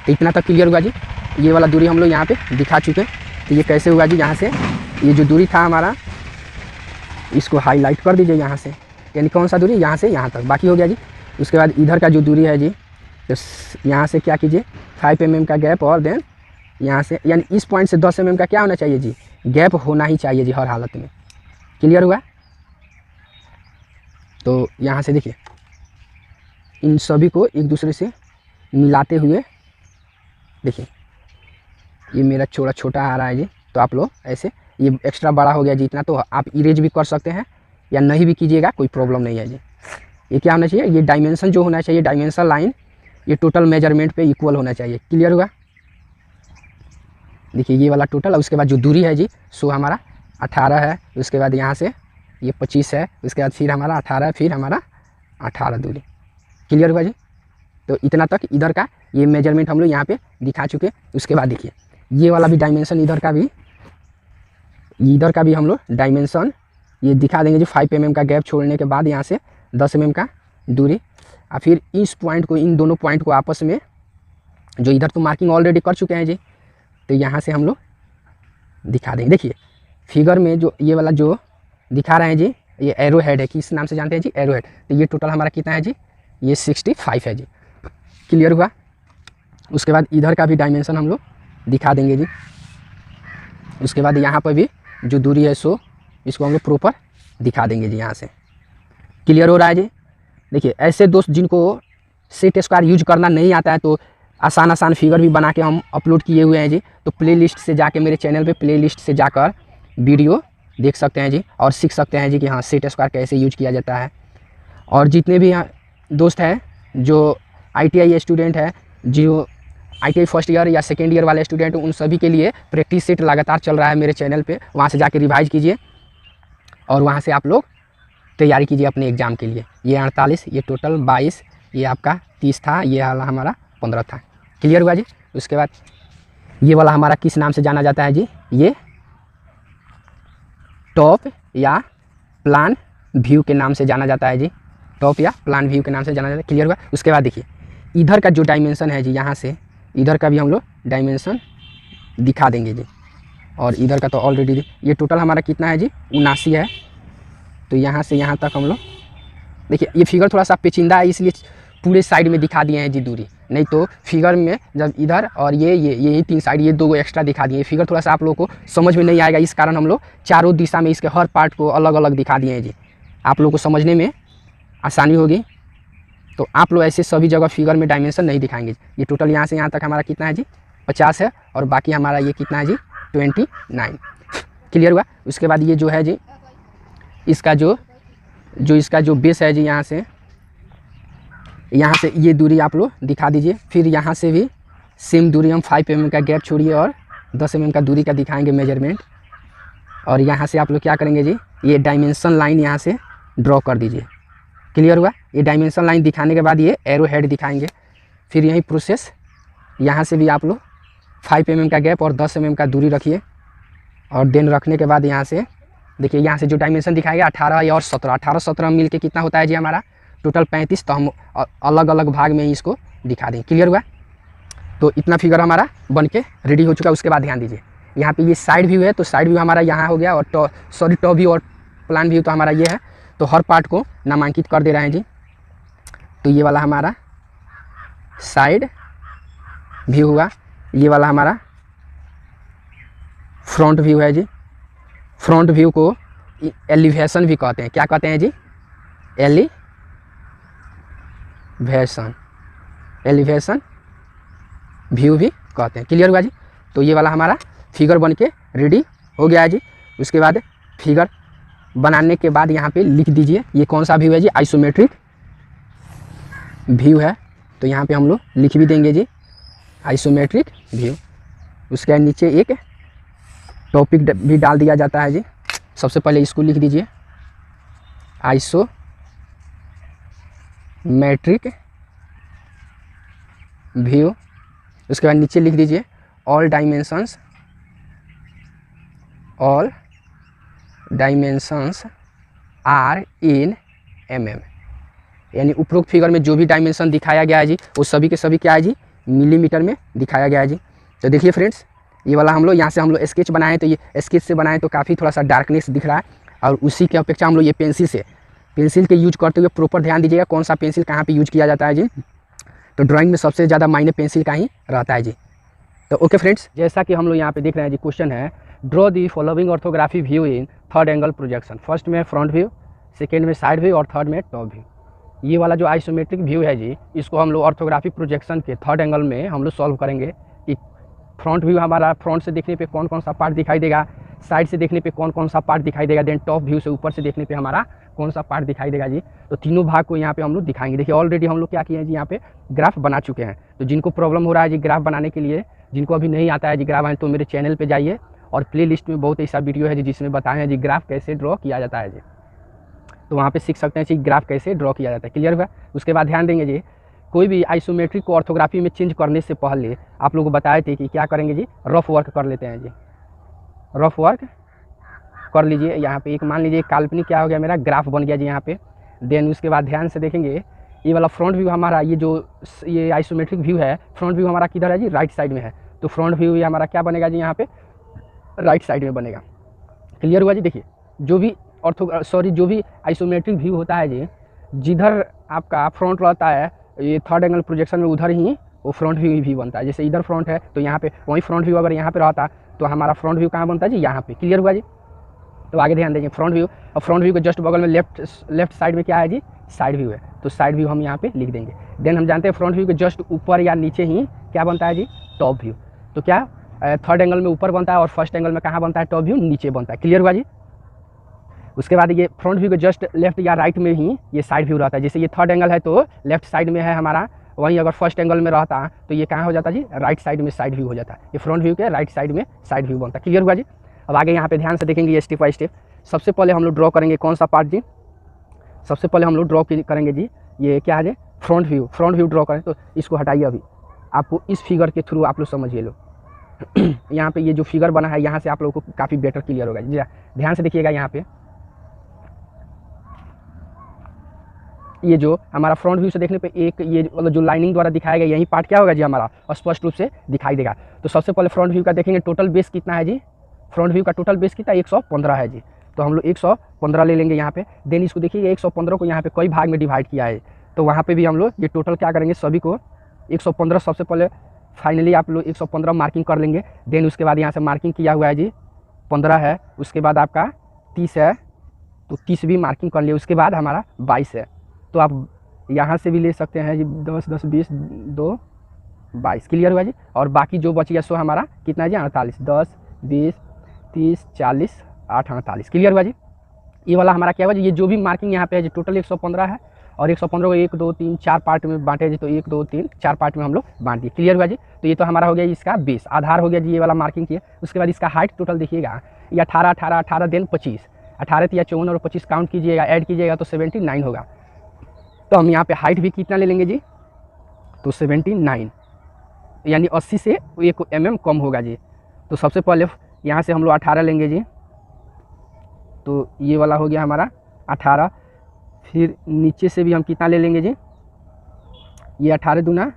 तो इतना तक क्लियर हुआ जी। ये वाला दूरी हम लोग यहाँ पे दिखा चुके। तो ये कैसे हुआ जी, यहाँ से ये जो दूरी था हमारा, इसको हाईलाइट कर दीजिए यहाँ से, यानी कौन सा दूरी, यहाँ से यहाँ तक बाकी हो गया जी। उसके बाद इधर का जो दूरी है जी, तो यहाँ से क्या कीजिए 5 mm का गैप, और देन यहाँ से, यानी इस पॉइंट से 10 mm का क्या होना चाहिए जी, गैप होना ही चाहिए जी हर हालत में। क्लियर हुआ? तो यहाँ से देखिए इन सभी को एक दूसरे से मिलाते हुए देखिए ये मेरा छोटा आ रहा है जी। तो आप लोग ऐसे, ये एक्स्ट्रा बड़ा हो गया जी इतना, तो आप इरेज भी कर सकते हैं या नहीं भी कीजिएगा, कोई प्रॉब्लम नहीं है जी। ये क्या होना चाहिए, ये डायमेंशन जो होना चाहिए, डायमेंशन लाइन ये टोटल मेजरमेंट पे इक्वल होना चाहिए। क्लियर हुआ। देखिए ये वाला टोटल, और उसके बाद जो दूरी है जी सो हमारा 18 है, उसके बाद यहाँ से ये 25 है, उसके बाद फिर हमारा 18, फिर हमारा 18 दूरी। क्लियर हुआ जी। तो इतना तक इधर का ये मेजरमेंट हम लोग यहाँ पे दिखा चुके। उसके बाद देखिए ये वाला भी डायमेंशन, इधर का भी हम लोग डायमेंशन ये दिखा देंगे जी। 5 mm का गैप छोड़ने के बाद यहाँ से 10 mm का दूरी, और फिर इस पॉइंट को, इन दोनों पॉइंट को आपस में, जो इधर तो मार्किंग ऑलरेडी कर चुके हैं जी, तो यहाँ से हम लोग दिखा देंगे। देखिए फिगर में जो ये वाला जो दिखा रहे हैं जी, ये एरो हेड है, किस नाम से जानते हैं जी, एरो हेड। तो ये टोटल हमारा कितना है जी, ये 65 है जी। क्लियर हुआ। उसके बाद इधर का भी डायमेंशन हम लोग दिखा देंगे जी। उसके बाद यहाँ पर भी जो दूरी है सो इसको हम लोग प्रॉपर दिखा देंगे जी यहाँ से। क्लियर हो रहा है जी। देखिए ऐसे दोस्त जिनको सेट स्क्वायर यूज करना नहीं आता है तो आसान फिगर भी बना के हम अपलोड किए हुए हैं जी। तो प्लेलिस्ट से जाके, मेरे चैनल पे प्लेलिस्ट से जाकर वीडियो देख सकते हैं जी, और सीख सकते हैं जी कि हाँ सेट स्क्वायर कैसे यूज किया जाता है। और जितने भी दोस्त हैं जो ITI स्टूडेंट है, जो ITI फर्स्ट ईयर या सेकेंड ईयर वाले स्टूडेंट, उन सभी के लिए प्रैक्टिस सेट लगातार चल रहा है मेरे चैनल पे। वहाँ से जाके रिवाइज कीजिए और वहाँ से आप लोग तैयारी कीजिए अपने एग्ज़ाम के लिए। ये 48, ये टोटल 22, ये आपका 30 था, ये वाला हमारा 15 था। क्लियर हुआ जी। उसके बाद ये वाला हमारा किस नाम से जाना जाता है जी, ये टॉप या प्लान व्यू के नाम से जाना जाता है जी। टॉप या प्लान व्यू के नाम से जाना जाता है। क्लियर हुआ। उसके बाद देखिए इधर का जो डायमेंशन है जी, यहाँ से इधर का भी हम लोग डायमेंशन दिखा देंगे जी। और इधर का तो ऑलरेडी, ये टोटल हमारा कितना है जी, 79 है। तो यहाँ से यहाँ तक हम लोग, देखिए ये फिगर थोड़ा सा पेचीदा है, इसलिए पूरे साइड में दिखा दिए हैं जी दूरी। नहीं तो फिगर में जब इधर और ये 3 साइड, ये 2 एक्स्ट्रा दिखा दिए, फिगर थोड़ा सा आप लोगों को समझ में नहीं आएगा। इस कारण हम लोग चारों दिशा में इसके हर पार्ट को अलग अलग दिखा दिए हैं जी, आप लोगों को समझने में आसानी होगी। तो आप लोग ऐसे सभी जगह फिगर में डायमेंशन नहीं दिखाएंगे। ये टोटल यहाँ से यहाँ तक हमारा कितना है जी, 50 है, और बाकी हमारा ये कितना है जी, 29। क्लियर हुआ। उसके बाद ये जो है जी, इसका जो बेस है जी, यहाँ से ये दूरी आप लोग दिखा दीजिए। फिर यहाँ से भी सेम दूरी हम 5 mm का गैप छोड़िए और 10 mm का दूरी का दिखाएंगे मेजरमेंट। और यहाँ से आप लोग क्या करेंगे जी, ये डायमेंशन लाइन यहाँ से ड्रॉ कर दीजिए। क्लियर हुआ। ये डायमेंशन लाइन दिखाने के बाद ये एरो हेड दिखाएंगे। फिर यही प्रोसेस यहाँ से भी आप लोग 5 mm का गैप और 10 mm का दूरी रखिए। और देन रखने के बाद यहाँ से देखिए, यहाँ से जो डायमेंशन दिखाएगा 18 और 17, 18-17 मिल के कितना होता है जी हमारा टोटल 35। तो हम अलग अलग भाग में इसको दिखा दें। क्लियर हुआ। तो इतना फिगर हमारा बन के रेडी हो चुका है। उसके बाद ध्यान दीजिए, यहाँ पे ये साइड व्यू है, तो साइड व्यू हमारा यहाँ हो गया, और टॉप व्यू और प्लान व्यू तो हमारा ये है। तो हर पार्ट को नामांकित कर दे रहे हैं जी। तो ये वाला हमारा साइड व्यू हुआ, ये वाला हमारा फ्रंट व्यू है जी। फ्रंट व्यू को एलिवेशन भी कहते हैं। क्या कहते हैं जी, एलिवेशन व्यू भी कहते हैं। क्लियर हुआ जी। तो ये वाला हमारा फिगर बन के रेडी हो गया है जी। उसके बाद फिगर बनाने के बाद यहाँ पे लिख दीजिए ये कौन सा व्यू है जी, आइसोमेट्रिक व्यू है। तो यहाँ पे हम लोग लिख भी देंगे जी आइसोमेट्रिक व्यू। उसके नीचे एक टॉपिक भी डाल दिया जाता है जी। सबसे पहले इसको लिख दीजिए आइसोमेट्रिक व्यू। उसके बाद नीचे लिख दीजिए all dimensions are in mm। यानी उपरोक्त फिगर में जो भी डायमेंशन दिखाया गया है जी, वो सभी के सभी क्या है जी, मिलीमीटर में दिखाया गया है जी। तो देखिए फ्रेंड्स, ये वाला हम लोग यहाँ से हम लोग स्केच बनाए, तो ये स्केच से बनाए तो काफ़ी थोड़ा सा डार्कनेस दिख रहा है। और उसी के अपेक्षा हम लोग ये पेंसिल के यूज करते हुए प्रॉपर ध्यान दीजिएगा कौन सा पेंसिल कहाँ पे यूज किया जाता है जी। तो ड्राइंग में सबसे ज़्यादा मायने पेंसिल का ही रहता है जी। तो ओके फ्रेंड्स, जैसा कि हम लोग यहाँ पे देख रहे हैं जी, क्वेश्चन है draw the following orthography view in third angle projection. First में फ्रंट व्यू, सेकेंड में साइड व्यू और थर्ड में टॉप व्यू। ये वाला जो आइसोमेट्रिक व्यू है जी, इसको हम लोग ऑर्थोग्राफी प्रोजेक्शन के थर्ड एंगल में हम लोग सॉल्व करेंगे कि फ्रंट व्यू हमारा फ्रंट से देखने पे कौन कौन सा पार्ट दिखाई देगा, साइड से देखने पे कौन कौन सा पार्ट दिखाई देगा, देन टॉप व्यू से ऊपर से देखने पे हमारा कौन सा पार्ट दिखाई देगा जी। तो तीनों भाग को यहाँ पे हम लोग दिखाएंगे। देखिए ऑलरेडी हम लोग क्या किए हैं जी, यहाँ पे ग्राफ बना चुके हैं। तो जिनको प्रॉब्लम हो रहा है जी ग्राफ बनाने के लिए, जिनको अभी नहीं आता है जी ग्राफ, तो मेरे चैनल पर जाइए और प्ले लिस्ट में बहुत ऐसा वीडियो है जी जिसमें बताए हैं जी ग्राफ कैसे ड्रॉ किया जाता है जी। तो वहाँ पे सीख सकते हैं जी ग्राफ कैसे ड्रॉ किया जाता है। क्लियर हुआ। उसके बाद ध्यान देंगे जी, कोई भी आइसोमेट्रिक को ऑर्थोग्राफी में चेंज करने से पहले आप लोग को बताए थे कि क्या करेंगे जी, रफ वर्क कर लेते हैं जी। रफ वर्क कर लीजिए। यहाँ पे एक मान लीजिए काल्पनिक क्या हो गया, मेरा ग्राफ बन गया जी यहाँ पे। देन उसके बाद ध्यान से देखेंगे, ये वाला फ्रंट व्यू हमारा, ये आइसोमेट्रिक व्यू है, फ्रंट व्यू हमारा किधर है जी, राइट साइड में है। तो फ्रंट व्यू ये हमारा क्या बनेगा जी, यहाँ पे राइट साइड में बनेगा। क्लियर हुआ जी। देखिए जो भी आइसोमेट्रिक व्यू होता है जी, जिधर आपका फ्रंट रहता है ये थर्ड एंगल प्रोजेक्शन में, उधर ही वो फ्रंट व्यू भी बनता है। जैसे इधर फ्रंट है तो यहाँ पे वही फ्रंट व्यू अगर यहाँ पे रहता तो हमारा फ्रंट व्यू कहाँ बनता है जी, यहाँ पे। क्लियर हुआ जी। तो आगे ध्यान देंगे फ्रंट व्यू, और फ्रंट व्यू के जस्ट बगल में लेफ्ट साइड में क्या है जी, साइड व्यू है। तो साइड व्यू हम यहाँ पे लिख देंगे। देन हम जानते हैं फ्रंट व्यू के जस्ट ऊपर या नीचे ही क्या बनता है जी, टॉप व्यू। तो क्या थर्ड एंगल में ऊपर बनता है और फर्स्ट एंगल में कहाँ बनता है, टॉप व्यू नीचे बनता है। क्लियर हुआ जी। उसके बाद ये फ्रंट व्यू के जस्ट लेफ्ट या राइट में ही ये साइड व्यू रहता है। जैसे ये थर्ड एंगल है तो लेफ्ट साइड में है हमारा, वहीं अगर फर्स्ट एंगल में रहता तो ये कहाँ हो जाता जी, राइट साइड में साइड व्यू हो जाता है। ये फ्रंट व्यू के राइट साइड में साइड व्यू बनता है। क्लियर हुआ जी। अब आगे यहाँ पे ध्यान से देखेंगे ये स्टेप बाय स्टेप। सबसे पहले हम लोग ड्रॉ करेंगे कौन सा पार्ट जी, सबसे पहले हम लोग ड्रॉ करेंगे जी, ये क्या है जी, फ्रंट व्यू ड्रॉ करें। तो इसको हटाइए, अभी आपको इस फिगर के थ्रू आप लोग समझिए लो। यहाँ पे ये जो फिगर बना है यहाँ से आप लोगों को काफ़ी बेटर क्लियर होगा जी। ध्यान से देखिएगा, यहाँ पे ये जो हमारा फ्रंट व्यू से देखने पे एक ये मतलब जो लाइनिंग द्वारा दिखाया गया यही पार्ट क्या होगा जी, हमारा स्पष्ट रूप से दिखाई देगा। तो सबसे पहले फ्रंट व्यू का देखेंगे टोटल बेस कितना है जी, फ्रंट व्यू का टोटल बेस कितना 115 है जी। तो हम लोग 115 ले लेंगे यहाँ पे। देन इसको देखिए 115 को यहाँ पे कई भाग में डिवाइड किया है, तो वहाँ पे भी हम लोग ये टोटल क्या करेंगे, सभी को 115 सबसे पहले फाइनली आप लोग 115 मार्किंग कर लेंगे। देन उसके बाद यहाँ से मार्किंग किया हुआ है जी 15 है, उसके बाद आपका 30 है तो 30 भी मार्किंग कर लिए। उसके बाद हमारा 22 है, तो आप यहाँ से भी ले सकते हैं जी 10 10 20 2 22। क्लियर हुआ जी। और बाकी जो बच गया सो हमारा कितना है जी, 48, 10 20 30 40 8 48। क्लियर हुआ जी। ये वाला हमारा क्या हुआ जी, ये जो भी मार्किंग यहाँ पे है जी टोटल 115 है, और 115 को 1 2 3 4 पार्ट में बांटे जी। तो 1 2 3 4 पार्ट में हम लोग बांट दिए। क्लियर हुआ जी। तो ये तो हमारा हो गया इसका बेस, आधार हो गया जी, ये वाला मार्किंग किया। उसके बाद इसका हाइट टोटल देखिएगा, ये 18 18 18 देन 25, 18 या 54 और 25 काउंट कीजिएगा, ऐड कीजिएगा तो 79 होगा। तो हम यहाँ पे हाइट भी कितना ले लेंगे जी, तो 79, यानी 80 से 1 mm कम होगा जी। तो सबसे पहले यहाँ से हम लोग 18 लेंगे जी, तो ये वाला हो गया हमारा 18। फिर नीचे से भी हम कितना ले लेंगे जी, ये 18 दूना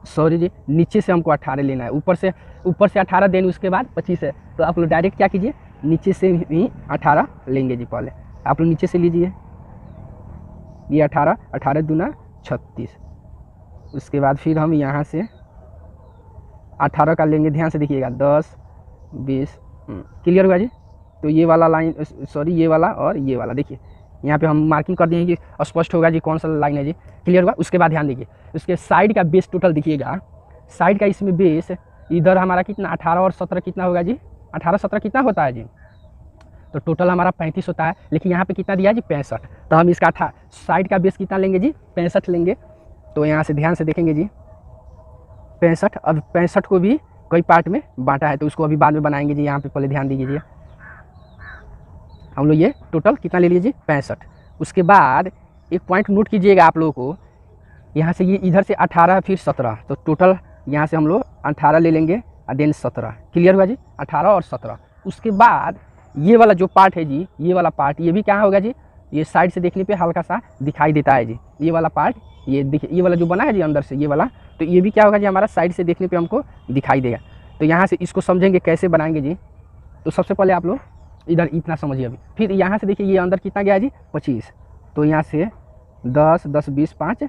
सॉरी जी, नीचे से हमको 18 लेना है, ऊपर से 18 देन उसके बाद 25 है। तो आप लोग डायरेक्ट क्या कीजिए, नीचे से ही 18 लेंगे जी। पहले आप लोग नीचे से लीजिए, ये 18 दूना 36। उसके बाद फिर हम यहाँ से 18 का लेंगे, ध्यान से देखिएगा 10 20। क्लियर हुआ जी। तो ये वाला लाइन, सॉरी ये वाला और ये वाला, देखिए यहाँ पे हम मार्किंग कर दिए कि स्पष्ट होगा जी कौन सा लाइन है जी। क्लियर हुआ। उसके बाद ध्यान देखिए उसके साइड का बेस टोटल दिखिएगा, साइड का इसमें बेस इधर हमारा कितना 18 और 17 कितना होगा जी, 18 17 कितना होता है जी, तो टोटल हमारा 35 होता है। लेकिन यहाँ पे कितना दिया जी 65, तो हम इसका साइड का बेस कितना लेंगे जी 65 लेंगे। तो यहाँ से ध्यान से देखेंगे जी 65, अब 65 को भी कई पार्ट में बांटा है, तो उसको अभी बाद में बनाएंगे जी। यहाँ पे पहले ध्यान दीजिए, हम लोग ये टोटल कितना ले लीजिए 65। उसके बाद एक पॉइंट नोट कीजिएगा आप लोगों को, यहाँ से ये इधर से 18 फिर 17, तो टोटल यहाँ से हम लोग 18 ले लेंगे और देन 17। क्लियर हुआ जी, 18 और 17। उसके बाद ये वाला जो पार्ट है जी, ये वाला पार्ट ये भी क्या होगा जी, ये साइड से देखने पे हल्का सा दिखाई देता है जी, ये वाला पार्ट, ये देखिए ये वाला जो बना है जी अंदर से ये वाला, तो ये भी क्या होगा जी हमारा साइड से देखने पे हमको दिखाई देगा। तो यहाँ से इसको समझेंगे कैसे बनाएंगे जी। तो सबसे पहले आप लोग इधर इतना समझिए अभी, फिर यहाँ से देखिए ये अंदर कितना गया है जी 25, तो यहाँ से 10 10 20 5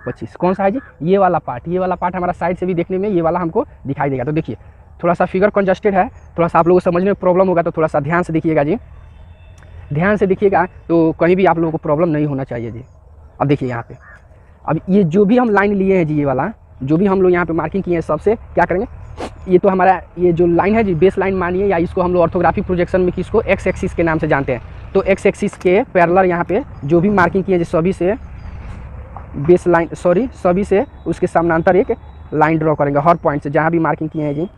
25 कौन सा है जी, ये वाला पार्ट, ये वाला पार्ट हमारा साइड से भी देखने में ये वाला हमको दिखाई देगा। तो देखिए थोड़ा सा फिगर कंजस्टेड है, थोड़ा सा आप लोगों को समझने में प्रॉब्लम होगा, तो थोड़ा सा ध्यान से देखिएगा जी, ध्यान से देखिएगा तो कहीं भी आप लोगों को प्रॉब्लम नहीं होना चाहिए जी। अब देखिए यहाँ पे, अब ये जो भी हम लाइन लिए हैं जी, ये वाला जो भी हम लोग यहाँ पे मार्किंग किए हैं, सबसे क्या करेंगे, ये तो हमारा ये जो लाइन है जी बेस लाइन मानिए, या इसको हम लोग ऑर्थोग्राफिक प्रोजेक्शन में किसको एक्स एक्सिस के नाम से जानते हैं। तो एक्स एक्सिस के पैरेलल यहाँ पे जो भी मार्किंग किए सभी से बेस लाइन सभी से उसके समानांतर एक लाइन ड्रॉ करेंगे हर पॉइंट से जहाँ भी मार्किंग किए हैं जी।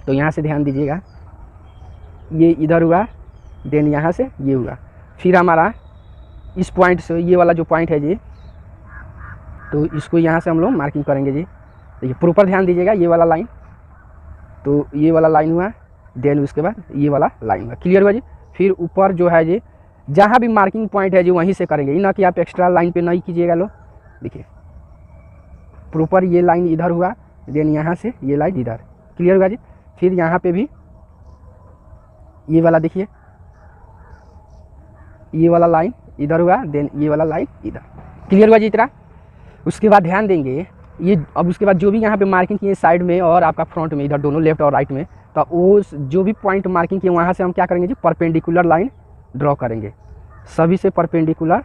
तो यहाँ से ध्यान दीजिएगा, ये इधर हुआ, देन यहाँ से ये हुआ, फिर हमारा इस पॉइंट से ये वाला जो पॉइंट है जी, तो इसको यहाँ से हम लोग मार्किंग करेंगे जी। देखिए प्रॉपर ध्यान दीजिएगा, ये वाला लाइन, तो ये वाला लाइन हुआ, देन उसके बाद ये वाला लाइन हुआ। क्लियर हुआ जी। फिर ऊपर जो है जी, जहाँ भी मार्किंग पॉइंट है जी वहीं से करेंगे, ना कि आप एक्स्ट्रा लाइन पे नहीं कीजिएगा। लो देखिए प्रॉपर ये लाइन इधर हुआ, देन यहाँ से ये लाइन इधर। क्लियर हुआ जी। फिर यहाँ पे भी ये वाला देखिए, ये वाला लाइन इधर हुआ, देन ये वाला लाइन इधर। क्लियर हुआ जी इतना। उसके बाद ध्यान देंगे ये, अब उसके बाद जो भी यहाँ पे मार्किंग किए साइड में और आपका फ्रंट में, इधर दोनों लेफ्ट और राइट में, तो वो जो भी पॉइंट मार्किंग किए वहाँ से हम क्या करेंगे जी, परपेंडिकुलर लाइन ड्रॉ करेंगे। सभी से परपेंडिकुलर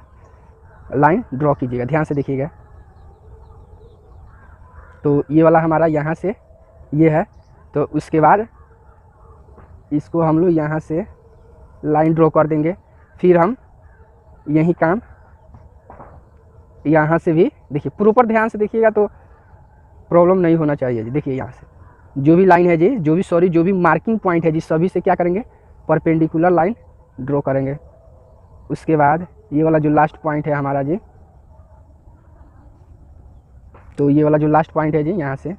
लाइन ड्रॉ कीजिएगा, ध्यान से देखिएगा। तो ये वाला हमारा यहाँ से ये है, तो उसके बाद इसको हम लोग यहाँ से लाइन ड्रॉ कर देंगे। फिर हम यही काम यहाँ से भी देखिए, प्रॉपर ध्यान से देखिएगा तो प्रॉब्लम नहीं होना चाहिए जी। देखिए यहाँ से जो भी लाइन है जी, जो भी मार्किंग पॉइंट है जी, सभी से क्या करेंगे, परपेंडिकुलर लाइन ड्रॉ करेंगे। उसके बाद ये वाला जो लास्ट पॉइंट है हमारा जी, तो ये वाला जो लास्ट पॉइंट है जी यहाँ से,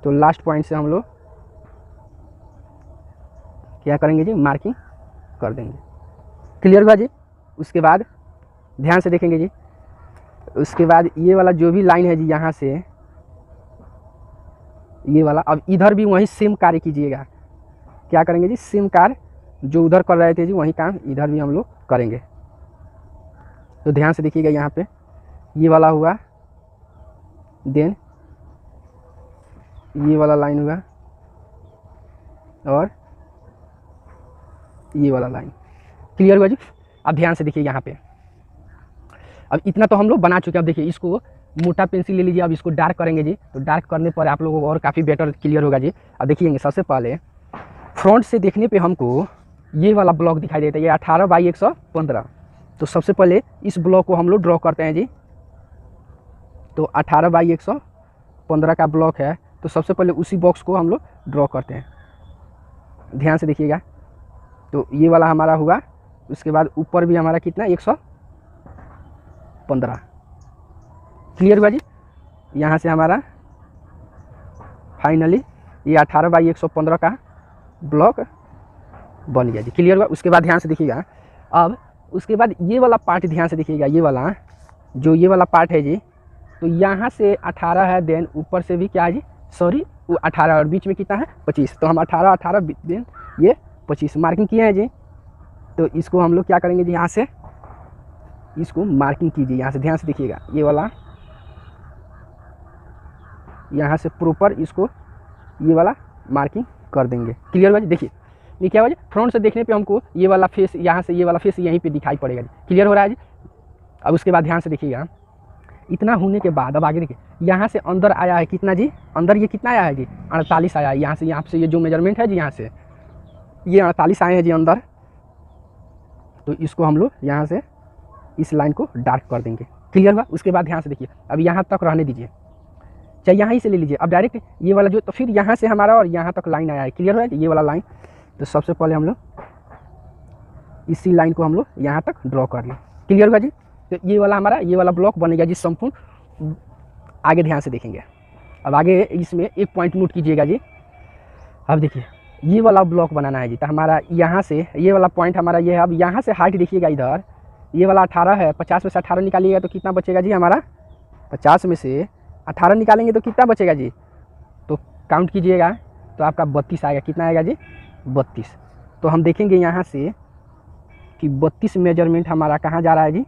तो लास्ट पॉइंट से हम लोग क्या करेंगे जी, मार्किंग कर देंगे। क्लियर हुआ जी। उसके बाद ध्यान से देखेंगे जी, उसके बाद ये वाला जो भी लाइन है जी यहाँ से ये वाला, अब इधर भी वही सेम कार्य कीजिएगा। क्या करेंगे जी, सेम कार्य जो उधर कर रहे थे जी वही काम इधर भी हम लोग करेंगे। तो ध्यान से देखिएगा, यहाँ पे ये वाला हुआ, देन ये वाला लाइन हुआ और ये वाला लाइन। क्लियर हुआ जी। अब ध्यान से देखिए यहाँ पे, अब इतना तो हम लोग बना चुके हैं। अब देखिए इसको मोटा पेंसिल ले लीजिए, अब इसको डार्क करेंगे जी। तो डार्क करने पर आप लोगों को और काफ़ी बेटर क्लियर होगा जी। अब देखिएंगे, सबसे पहले फ्रंट से देखने पे हमको ये वाला ब्लॉक दिखाई देता है, ये 18 बाई 115। तो सबसे पहले इस ब्लॉक को हम लोग ड्रॉ करते हैं जी। तो 18 बाई 115 का ब्लॉक है, तो सबसे पहले उसी बॉक्स को हम लोग ड्रॉ करते हैं। ध्यान से देखिएगा, तो ये वाला हमारा हुआ। उसके बाद ऊपर भी हमारा कितना, 115। क्लियर हुआ जी। यहाँ से हमारा फाइनली ये 18 बाई 115 का ब्लॉक बन गया जी। क्लियर हुआ। उसके बाद ध्यान से देखिएगा, अब उसके बाद ये वाला पार्ट ध्यान से देखिएगा, ये वाला जो ये वाला पार्ट है जी, तो यहाँ से 18 है, देन ऊपर से भी क्या है जी, सॉरी वो 18 और बीच में कितना है 25। तो हम 18 देन ये 25 मार्किंग किए हैं जी। तो इसको हम लोग क्या करेंगे जी, यहाँ से इसको मार्किंग कीजिए। यहाँ से ध्यान से देखिएगा, ये वाला यहाँ से प्रॉपर इसको ये वाला मार्किंग कर देंगे। क्लियर हुआ जी। देखिए ये क्या हुआ जी, फ्रंट से देखने पे हमको ये वाला फेस, यहाँ से ये वाला फेस यहीं पे दिखाई पड़ेगा जी। क्लियर हो रहा है जी। अब उसके बाद ध्यान से देखिएगा, इतना होने के बाद अब आगे देखिए, यहाँ से अंदर आया है कितना जी, अंदर ये कितना आया है जी, 48 आया है। यहाँ से ये जो मेजरमेंट है जी, यहाँ से ये 48 आए हैं जी अंदर। तो इसको हम लोग यहाँ से इस लाइन को डार्क कर देंगे। क्लियर हुआ। उसके बाद ध्यान से देखिए, अब यहाँ तक रहने दीजिए, चाहे यहाँ ही से ले लीजिए। अब डायरेक्ट ये वाला जो, तो फिर यहाँ से हमारा और यहाँ तक लाइन आया है। क्लियर हुआ ये वाला लाइन। तो सबसे पहले हम लोग इसी लाइन को हम लोग यहाँ तक ड्रॉ कर लें। क्लियर हुआ जी। तो ये वाला हमारा ये वाला ब्लॉक बनेगा जी संपूर्ण। आगे ध्यान से देखेंगे, अब आगे इसमें एक पॉइंट नोट कीजिएगा जी। अब देखिए ये वाला ब्लॉक बनाना है जी। तो हमारा यहाँ से ये वाला पॉइंट हमारा ये है। अब यहाँ से हाइट देखिएगा, इधर ये वाला 18 है, 50 में से 18 निकालिएगा तो कितना बचेगा जी हमारा, 50 में से 18 निकालेंगे तो कितना बचेगा जी, तो काउंट कीजिएगा तो आपका 32 आएगा। कितना आएगा जी, 32। तो हम देखेंगे यहाँ से कि 32 मेजरमेंट हमारा कहाँ जा रहा है जी,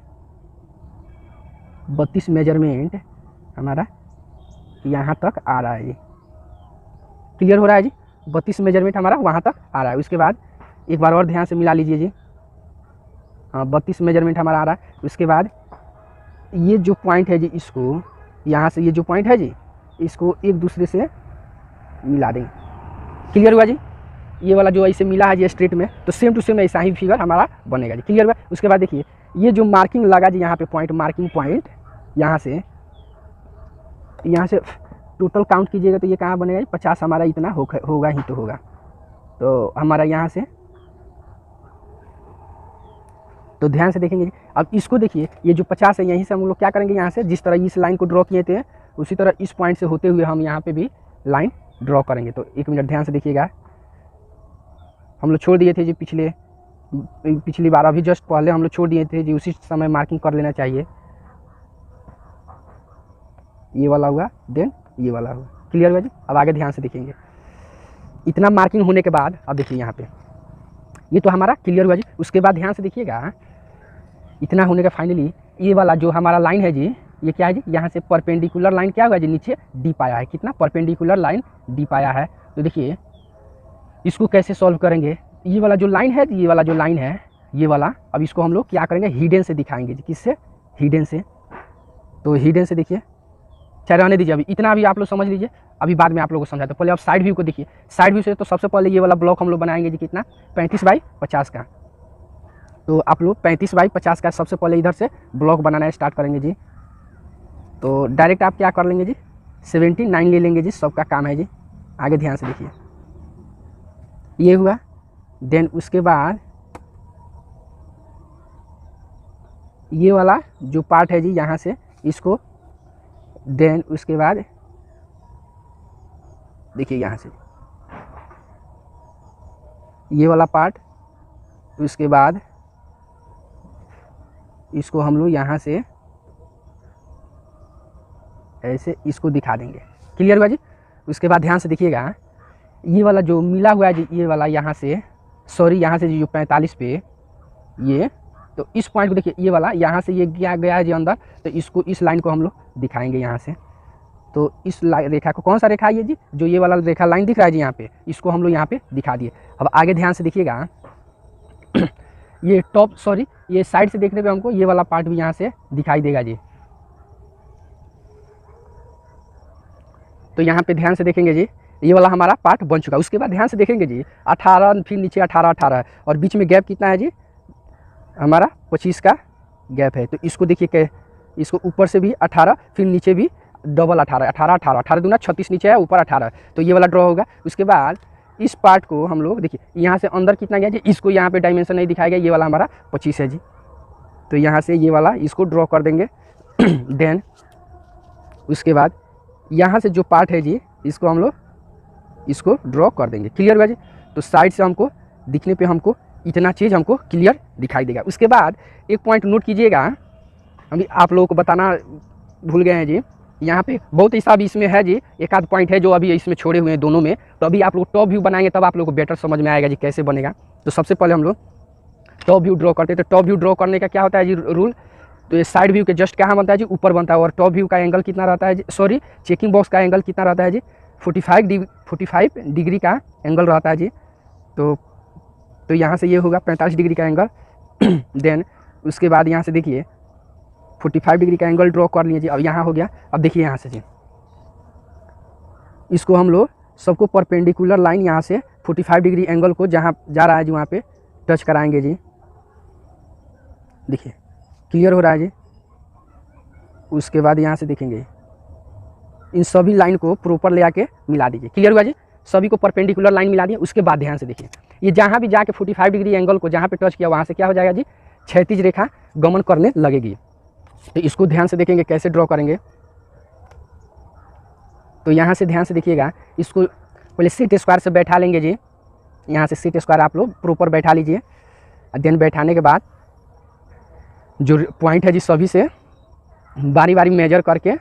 32 मेजरमेंट हमारा यहाँ तक आ रहा है जी। क्लियर हो रहा है जी। 32 मेजरमेंट हमारा वहाँ तक आ रहा है। उसके बाद एक बार और ध्यान से मिला लीजिए जी। हाँ 32 मेजरमेंट हमारा आ रहा है। उसके बाद ये जो पॉइंट है जी, इसको यहाँ से ये जो पॉइंट है जी, इसको एक दूसरे से मिला देंगे। क्लियर हुआ जी। ये वाला जो ऐसे मिला है जी स्ट्रेट में, तो सेम टू सेम ऐसा ही फिगर हमारा बनेगा जी। क्लियर हुआ। उसके बाद देखिए ये जो मार्किंग लगा जी यहाँ पे पॉइंट, मार्किंग पॉइंट यहाँ से टोटल काउंट कीजिएगा तो ये कहाँ बनेगा जी, 50 हमारा इतना होगा ही तो होगा। तो हमारा यहाँ से, तो ध्यान से देखेंगे जी। अब इसको देखिए ये जो 50 है, यहीं से हम लोग क्या करेंगे, यहाँ से जिस तरह इस लाइन को ड्रॉ किए थे उसी तरह इस पॉइंट से होते हुए हम यहाँ पे भी लाइन ड्रॉ करेंगे। तो एक मिनट ध्यान से देखिएगा, हम लोग छोड़ दिए थे जी पिछली बार, अभी जस्ट पहले हम लोग छोड़ दिए थे जी, उसी समय मार्किंग कर लेना चाहिए। ये वाला हुआ, देन ये वाला हुआ। क्लियर हुआ जी। अब आगे ध्यान से देखेंगे, इतना मार्किंग होने के बाद अब देखिए यहाँ पे ये तो हमारा क्लियर हुआ जी। उसके बाद ध्यान से देखिएगा, इतना होने का फाइनली ये वाला जो हमारा लाइन है जी, ये क्या है जी, यहाँ से परपेंडिकुलर लाइन क्या हुआ जी, नीचे डीप आया है। कितना परपेंडिकुलर लाइन डीप आया है। तो देखिए इसको कैसे सॉल्व करेंगे, ये वाला जो लाइन है, ये वाला जो लाइन है ये वाला, अब इसको हम लोग क्या करेंगे, हिडन से दिखाएंगे जी। किससे, हिडन से। तो हिडन से देखिए, चाहे रहने दीजिए, अभी इतना भी आप लोग समझ लीजिए, अभी बाद में आप लोगों को समझाते। पहले आप साइड व्यू को देखिए। साइड व्यू से तो सबसे पहले ये वाला ब्लॉक हम लोग बनाएंगे जी, कितना, 35 बाई 50 का। तो आप लोग 35 बाई 50 का सबसे पहले इधर से ब्लॉक बनाना स्टार्ट करेंगे जी। तो डायरेक्ट आप क्या कर लेंगे जी, 79 ले लेंगे जी, सबका काम है जी। आगे ध्यान से देखिए, ये हुआ। देन उसके बाद ये वाला जो पार्ट है जी, यहाँ से इसको, देन उसके बाद देखिए यहाँ से ये वाला पार्ट, उसके बाद इसको हम लोग यहाँ से ऐसे इसको दिखा देंगे। क्लियर हुआ जी। उसके बाद ध्यान से देखिएगा, ये वाला जो मिला हुआ है जी, ये वाला यहाँ से, सॉरी यहाँ से जो 45 पे ये, तो इस पॉइंट को देखिए, ये वाला यहाँ से ये गया है जी अंदर, तो इसको, इस लाइन को हम लोग दिखाएंगे यहाँ से। तो इस रेखा को, कौन सा रेखा है ये जी, जो ये वाला रेखा लाइन दिख रहा है जी यहाँ पे, इसको हम लोग यहाँ पे दिखा दिए। अब आगे ध्यान से देखिएगा, ये टॉप, सॉरी ये साइड से देखने पे हमको ये वाला पार्ट भी यहाँ से दिखाई देगा जी। तो यहाँ पे ध्यान से देखेंगे जी, ये वाला हमारा पार्ट बन चुका है। उसके बाद ध्यान से देखेंगे जी, 18, फिर नीचे 18 और बीच में गैप कितना है जी, हमारा 25 का गैप है। तो इसको देखिए, इसको ऊपर से भी 18, फिर नीचे भी डबल 18 दूना 36 नीचे है, ऊपर 18, तो ये वाला ड्रॉ होगा। उसके बाद इस पार्ट को हम लोग देखिए, यहाँ से अंदर कितना गया जी, इसको यहाँ पे डायमेंशन नहीं दिखाया गया, ये वाला हमारा 25 है जी। तो यहाँ से ये वाला इसको ड्रॉ कर देंगे। देन उसके बाद यहाँ से जो पार्ट है जी, इसको हम लोग इसको ड्रॉ कर देंगे। क्लियर हुआ जी। तो साइड से हमको दिखने पे हमको इतना चीज़ हमको क्लियर दिखाई देगा। उसके बाद एक पॉइंट नोट कीजिएगा, अभी आप लोगों को बताना भूल गए हैं जी, यहाँ पे बहुत ऐसा भी इसमें है जी, एक आध पॉइंट है जो अभी इसमें छोड़े हुए हैं दोनों में। तो अभी आप लोग टॉप व्यू बनाएंगे तब आप लोग को बेटर समझ में आएगा जी कैसे बनेगा। तो सबसे पहले हम लोग टॉप व्यू ड्रॉ करते हैं। तो टॉप व्यू ड्रॉ करने का क्या होता है जी रूल, तो ये साइड व्यू के जस्ट कहाँ बनता है जी, ऊपर बनता है। और टॉप व्यू का एंगल कितना रहता है जी, सॉरी चेकिंग बॉक्स का एंगल कितना रहता है जी, 45 डिग्री का एंगल रहता है जी। तो यहाँ से ये होगा 45 डिग्री का एंगल। देन उसके बाद यहाँ से देखिए 45 डिग्री का एंगल ड्रॉ कर लीजिए। अब यहाँ हो गया। अब देखिए यहाँ से जी, इसको हम लोग सबको परपेंडिकुलर लाइन यहाँ से 45 डिग्री एंगल को जहाँ जा रहा है जी वहाँ पे टच कराएंगे जी। देखिए क्लियर हो रहा है जी। उसके बाद यहाँ से देखेंगे, इन सभी लाइन को प्रॉपर ले आके मिला दीजिए। क्लियर हुआ जी। सभी को परपेंडिकुलर लाइन मिला दिए। उसके बाद ध्यान से देखिए, ये जहाँ भी जाके 45 डिग्री एंगल को जहाँ पे टच किया वहाँ से क्या हो जाएगा जी, क्षैतिज रेखा गमन करने लगेगी। तो इसको ध्यान से देखेंगे कैसे ड्रॉ करेंगे। तो यहाँ से ध्यान से देखिएगा, इसको पहले सीट स्क्वायर से बैठा लेंगे जी। यहाँ से सीट स्क्वायर आप लोग प्रॉपर बैठा लीजिए। देन बैठाने के बाद जो पॉइंट है जी सभी से बारी बारी मेजर करके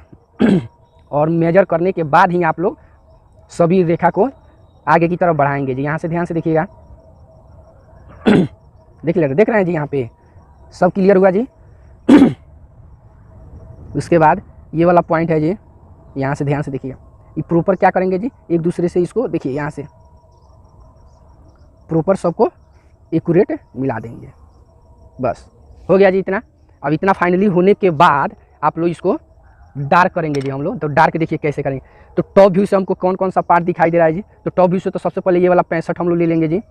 और मेजर करने के बाद ही आप लोग सभी रेखा को आगे की तरफ बढ़ाएंगे जी। यहाँ से ध्यान से देखिएगा, देख रहे हैं जी, यहाँ पे सब क्लियर हुआ जी। उसके बाद ये वाला पॉइंट है जी, यहाँ से ध्यान से देखिएगा, ये प्रॉपर क्या करेंगे जी, एक दूसरे से इसको देखिए यहाँ से प्रॉपर सबको एक्यूरेट मिला देंगे। बस हो गया जी इतना। अब इतना फाइनली होने के बाद आप लोग इसको डार्क करेंगे जी हम लोग। तो डार्क देखिए कैसे करेंगे। तो टॉप व्यू से हमको कौन कौन सा पार्ट दिखाई दे रहा है जी। तो टॉप व्यू से तो सबसे पहले ये वाला 65 हम लोग ले लेंगे जी।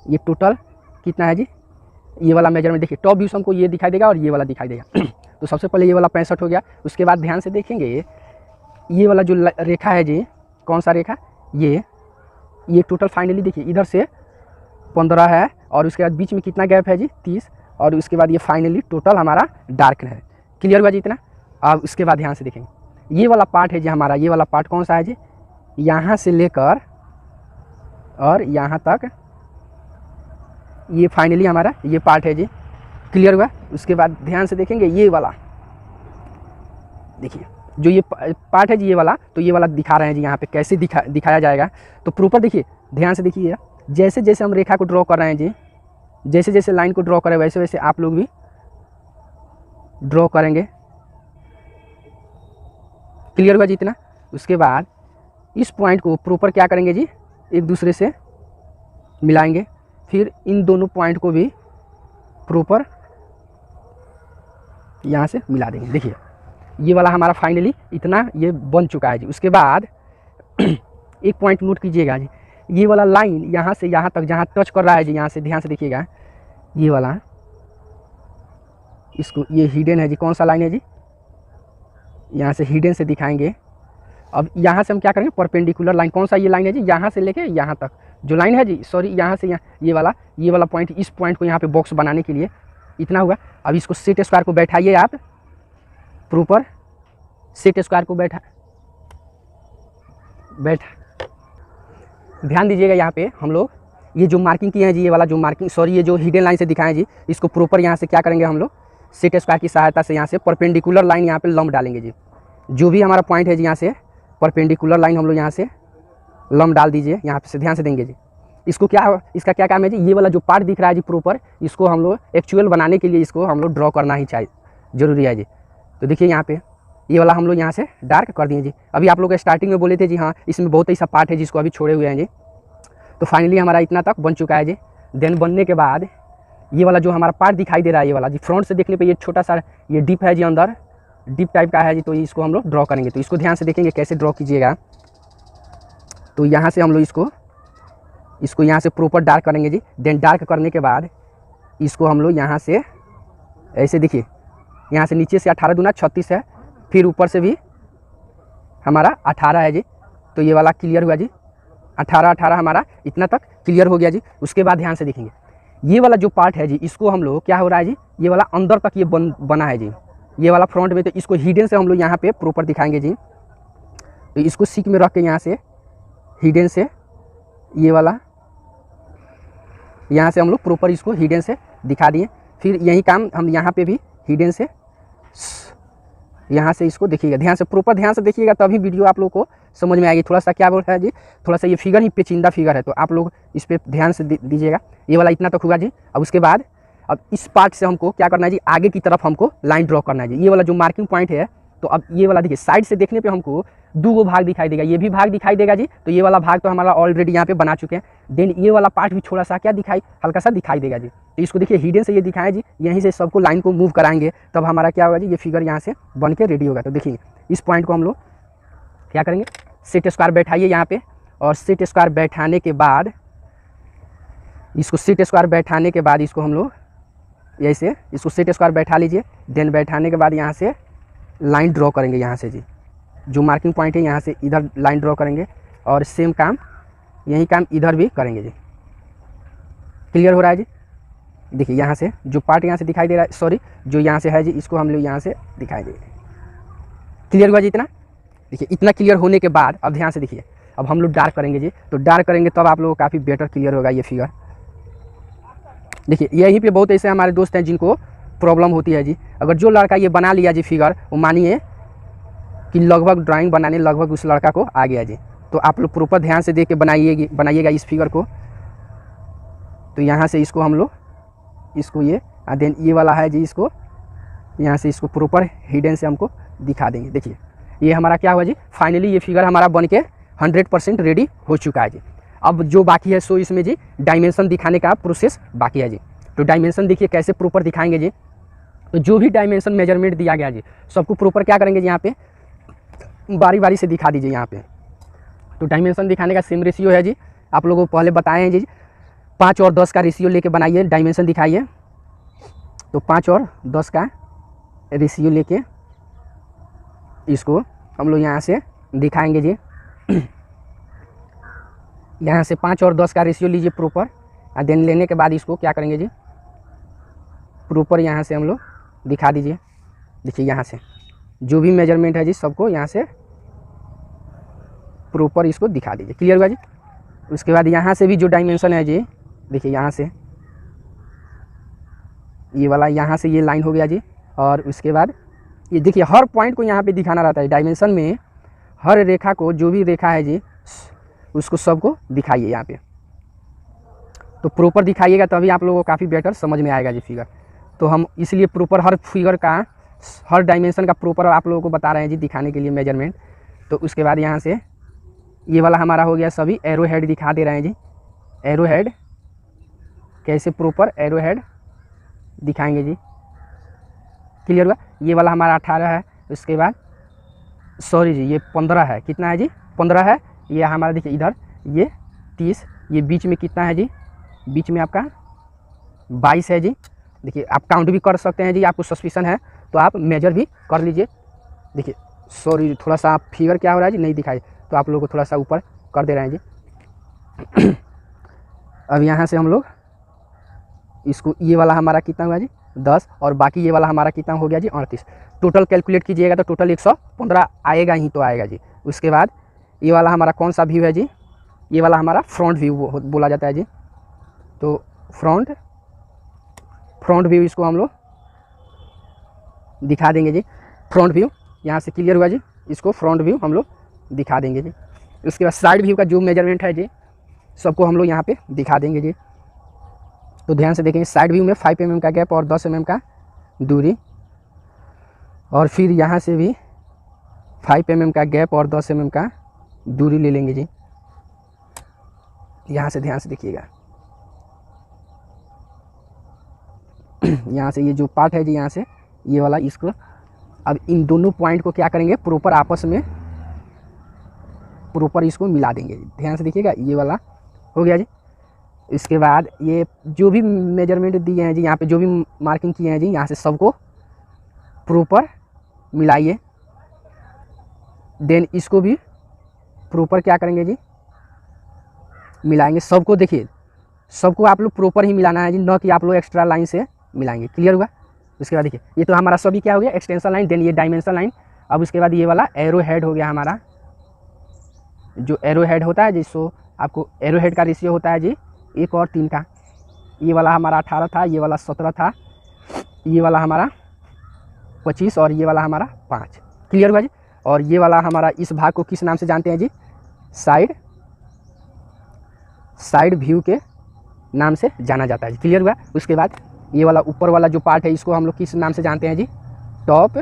ये टोटल कितना है जी, ये वाला मेजरमेंट देखिए। टॉप व्यू से हमको ये दिखाई देगा और ये वाला दिखाई देगा। तो सबसे पहले ये वाला 65 हो गया। उसके बाद ध्यान से देखेंगे ये वाला जो रेखा है जी, कौन सा रेखा, ये टोटल फाइनली देखिए इधर से 15 है और उसके बाद बीच में कितना गैप है जी 30, और उसके बाद ये फाइनली टोटल हमारा डार्क है। क्लियर हुआ जी इतना। अब उसके बाद ध्यान से देखेंगे ये वाला पार्ट है जी हमारा, ये वाला पार्ट कौन सा है जी, यहाँ से लेकर और यहाँ तक ये फाइनली हमारा ये पार्ट है जी। क्लियर हुआ। उसके बाद ध्यान से देखेंगे ये वाला देखिए जो ये पार्ट है जी, ये वाला, तो ये वाला दिखा रहे हैं जी यहाँ पे कैसे दिखाया जाएगा। तो प्रॉपर देखिए, ध्यान से देखिए, जैसे जैसे हम रेखा को ड्रॉ कर रहे हैं जी, जैसे जैसे लाइन को ड्रॉ करें वैसे वैसे आप लोग भी ड्रॉ करेंगे। क्लियर हुआ जी इतना। उसके बाद इस पॉइंट को प्रॉपर क्या करेंगे जी, एक दूसरे से मिलाएंगे, फिर इन दोनों पॉइंट को भी प्रॉपर यहाँ से मिला देंगे। देखिए ये वाला हमारा फाइनली इतना ये बन चुका है जी। उसके बाद एक पॉइंट नोट कीजिएगा जी, ये वाला लाइन यहाँ से यहाँ तक जहाँ टच कर रहा है जी, यहाँ से ध्यान से देखिएगा, ये वाला इसको ये हिडन है जी। कौन सा लाइन है जी, यहाँ से हिडन से दिखाएंगे। अब यहाँ से हम क्या करेंगे, परपेंडिकुलर लाइन, कौन सा ये लाइन है जी, यहाँ से लेके यहाँ तक जो लाइन है जी, सॉरी यहाँ से यहाँ ये वाला पॉइंट, इस पॉइंट को यहाँ पे बॉक्स बनाने के लिए इतना हुआ। अब इसको सेट स्क्वायर को बैठाइए आप, प्रॉपर सेट स्क्वायर को बैठा ध्यान दीजिएगा। यहाँ पे हम लोग ये जो मार्किंग किए हैं जी, ये वाला जो मार्किंग, सॉरी ये जो हिडन लाइन से दिखाएं जी, इसको प्रॉपर यहाँ से क्या करेंगे हम लोग, सेट स्क्वायर की सहायता से यहाँ से परपेंडिकुलर लाइन यहाँ पे लंब डालेंगे जी। जो भी हमारा पॉइंट है जी, यहाँ से परपेंडिकुलर लाइन हम लोग यहाँ से लंब डाल दीजिए, यहाँ पे से ध्यान से देंगे जी। इसको क्या, इसका क्या काम है जी, ये वाला जो पार्ट दिख रहा है जी प्रॉपर, इसको हम लोग एक्चुअल बनाने के लिए इसको हम लोग ड्रॉ करना ही चाहिए, जरूरी है जी। तो देखिए यहाँ पे ये वाला हम लोग यहाँ से डार्क कर दिए जी। अभी आप लोग स्टार्टिंग में बोले थे जी हाँ इसमें बहुत ऐसा पार्ट है जिसको अभी छोड़े हुए हैं जी। तो फाइनली हमारा इतना तक बन चुका है जी। देन बनने के बाद ये वाला जो हमारा पार्ट दिखाई दे रहा है, ये वाला जी फ्रंट से देखने पे ये छोटा सा ये डिप है जी, अंदर डिप टाइप का है जी। तो इसको हम लोग ड्रॉ करेंगे। तो इसको ध्यान से देखेंगे कैसे ड्रॉ कीजिएगा। तो यहाँ से हम लोग इसको यहाँ से प्रॉपर डार्क करेंगे जी। देन डार्क करने के बाद इसको हम लोग यहाँ से ऐसे देखिए, यहाँ से नीचे से 18 दूना 36 है, फिर ऊपर से भी हमारा 18 है जी। तो ये वाला क्लियर हुआ जी, 18 हमारा इतना तक क्लियर हो गया जी। उसके बाद ध्यान से देखेंगे ये वाला जो पार्ट है जी, इसको हम लोग क्या हो रहा है जी, ये वाला अंदर तक ये बना है जी, ये वाला फ्रंट में। तो इसको हिडन से हम लोग यहाँ पे प्रॉपर दिखाएंगे जी। तो इसको सीक में रख के यहाँ से हिडन से ये वाला यहाँ से हम लोग प्रॉपर इसको हिडन से दिखा दिए। फिर यही काम हम यहाँ पे भी हिडन से यहाँ से इसको देखिएगा, ध्यान से प्रॉपर ध्यान से देखिएगा, तभी वीडियो आप लोग को समझ में आएगी। थोड़ा सा क्या बोल रहा है जी, थोड़ा सा ये फिगर ही पेचीदा फिगर है, तो आप लोग इस पर ध्यान से दीजिएगा। ये वाला इतना तक हुआ जी। अब उसके बाद अब इस पार्ट से हमको क्या करना है जी, आगे की तरफ हमको लाइन ड्रॉ करना है जी। ये वाला जो मार्किंग पॉइंट है, तो अब ये वाला देखिए साइड से देखने पे हमको 2 भाग दिखाई देगा, ये भी भाग दिखाई देगा जी। तो ये वाला भाग तो हमारा ऑलरेडी यहाँ पे बना चुके हैं। देन ये वाला पार्ट भी थोड़ा सा क्या दिखाई, हल्का सा दिखाई देगा जी। तो इसको देखिए हिडन से ये दिखाएं जी, यहीं से सबको लाइन को मूव कराएंगे, तब हमारा क्या होगा जी, ये फिगर यहाँ से बन के रेडी होगा। तो देखिए इस पॉइंट को हम लोग क्या करेंगे, सेट स्क्वायर बैठाइए यहाँ पे, और सेट स्क्वायर बैठाने के बाद इसको सेट स्क्वायर बैठाने के बाद इसको हम लोग ऐसे इसको सेट स्क्वायर बैठा लीजिए। देन बैठाने के बाद यहाँ से लाइन ड्रॉ करेंगे, यहाँ से जी जो मार्किंग पॉइंट है यहाँ से इधर लाइन ड्रॉ करेंगे, और सेम काम यही काम इधर भी करेंगे जी। क्लियर हो रहा है जी। देखिए यहाँ से जो पार्ट यहाँ से दिखाई दे रहा है, सॉरी जो यहाँ से है जी, इसको हम लोग यहाँ से दिखाएंगे। क्लियर हुआ जी इतना। देखिए इतना क्लियर होने के बाद अब ध्यान से देखिए, अब हम लोग डार्क करेंगे जी। तो डार्क करेंगे तब आप लोगों को काफ़ी बेटर क्लियर होगा ये फिगर। देखिए यहीं पे बहुत ऐसे हमारे दोस्त हैं जिनको प्रॉब्लम होती है जी। अगर जो लड़का ये बना लिया जी फिगर, वो मानिए कि लगभग ड्राइंग बनाने लगभग उस लड़का को आ गया जी। तो आप लोग प्रॉपर ध्यान से देख के बनाइएगा इस फिगर को। तो यहाँ से इसको हम लोग इसको ये देन ये वाला है जी, इसको यहाँ से इसको प्रॉपर हिडन से हमको दिखा देंगे। देखिए ये हमारा क्या हुआ जी, फाइनली ये फिगर हमारा बन के 100% रेडी हो चुका है जी। अब जो बाकी है सो इसमें जी डायमेंशन दिखाने का प्रोसेस बाकी है जी। तो डायमेंशन देखिए कैसे प्रॉपर दिखाएंगे जी। तो जो भी डायमेंशन मेजरमेंट दिया गया जी सबको प्रॉपर क्या करेंगे जी यहाँ पे बारी बारी से दिखा दीजिए यहाँ पे। तो डायमेंशन दिखाने का सेम रेशियो है जी, आप लोगों को पहले बताए हैं जी 5 और 10 का रेशियो लेके बनाइए, डायमेंशन दिखाइए। तो 5 और 10 का रेशियो लेके इसको हम लोग यहाँ से दिखाएंगे जी। यहाँ से 5 और 10 का रेशियो लीजिए प्रॉपर, और देन लेने के बाद इसको क्या करेंगे जी प्रॉपर यहाँ से हम लोग दिखा दीजिए। देखिए यहाँ से जो भी मेजरमेंट है जी सबको यहाँ से प्रॉपर इसको दिखा दीजिए। क्लियर हुआ जी। उसके बाद यहाँ से भी जो डायमेंशन है जी देखिए यहाँ से ये वाला यहाँ से ये लाइन हो गया जी। और उसके बाद ये देखिए हर पॉइंट को यहाँ पे दिखाना रहता है डायमेंशन में, हर रेखा को जो भी रेखा है जी उसको सबको दिखाइए यहाँ पे। तो प्रॉपर दिखाइएगा तभी आप लोगों को काफ़ी बेटर समझ में आएगा जी फिगर। तो हम इसलिए प्रॉपर हर फिगर का हर डायमेंशन का प्रॉपर आप लोगों को बता रहे हैं जी दिखाने के लिए मेजरमेंट। तो उसके बाद यहाँ से ये वाला हमारा हो गया, सभी एरो हेड दिखा दे रहे हैं जी। एरो हेड कैसे प्रॉपर एरो हेड दिखाएंगे जी। क्लियर हुआ। ये वाला हमारा 18 है। उसके बाद सॉरी जी ये 15 है। कितना है जी 15 है। ये हमारा देखिए इधर ये 30, ये बीच में कितना है जी बीच में आपका 22 है जी। देखिए आप काउंट भी कर सकते हैं जी, आपको सस्पिशन है तो आप मेजर भी कर लीजिए। देखिए सॉरी थोड़ा सा फिगर क्या हो रहा है जी नहीं दिखाई, तो आप लोगों को थोड़ा सा ऊपर कर दे रहे हैं जी। अब यहाँ से हम लोग इसको ये वाला हमारा कितना हुआ जी 10, और बाकी ये वाला हमारा कितना हो गया जी 38। टोटल कैलकुलेट कीजिएगा तो टोटल 115 आएगा ही तो आएगा जी। उसके बाद ये वाला हमारा कौन सा व्यू है जी, ये वाला हमारा फ्रंट व्यू बोला जाता है जी। तो फ्रंट व्यू इसको हम लोग दिखा देंगे जी। फ्रंट व्यू यहाँ से क्लियर हुआ जी, इसको फ्रंट व्यू हम लोग दिखा देंगे जी। उसके बाद साइड व्यू का जो मेजरमेंट है जी सबको हम लोग यहाँ पे दिखा देंगे जी। तो ध्यान से देखेंगे साइड व्यू में 5 mm का गैप और 10 mm का दूरी, और फिर यहाँ से भी 5 mm का गैप और 10 mm का दूरी ले लेंगे जी। यहाँ से ध्यान से देखिएगा, यहाँ से ये जो पार्ट है जी यहाँ से ये वाला इसको अब इन दोनों पॉइंट को क्या करेंगे प्रॉपर आपस में प्रॉपर इसको मिला देंगे। ध्यान से देखिएगा ये वाला हो गया जी। इसके बाद ये जो भी मेजरमेंट दिए हैं जी यहाँ पे जो भी मार्किंग किए हैं जी यहाँ से सबको प्रॉपर मिलाइए। देन इसको भी प्रॉपर क्या करेंगे जी मिलाएंगे सबको। देखिए सबको आप लोग प्रॉपर ही मिलाना है जी, न कि आप लोग एक्स्ट्रा लाइन से मिलाएंगे। क्लियर हुआ। उसके बाद देखिए ये तो हमारा सभी क्या हो गया एक्सटेंशन लाइन, देन ये डायमेंशन लाइन। अब उसके बाद ये वाला एरो हेड हो गया हमारा, जो एरो हेड होता है जिसको आपको एरो हेड का रेशियो होता है जी 1 और 3 का। ये वाला हमारा 18 था, ये वाला 17 था, ये वाला हमारा 25 और ये वाला हमारा 5। क्लियर हुआ जी। और ये वाला हमारा इस भाग को किस नाम से जानते हैं जी साइड व्यू के नाम से जाना जाता है जी। क्लियर हुआ। उसके बाद ये वाला ऊपर वाला जो पार्ट है इसको हम लोग किस नाम से जानते हैं जी टॉप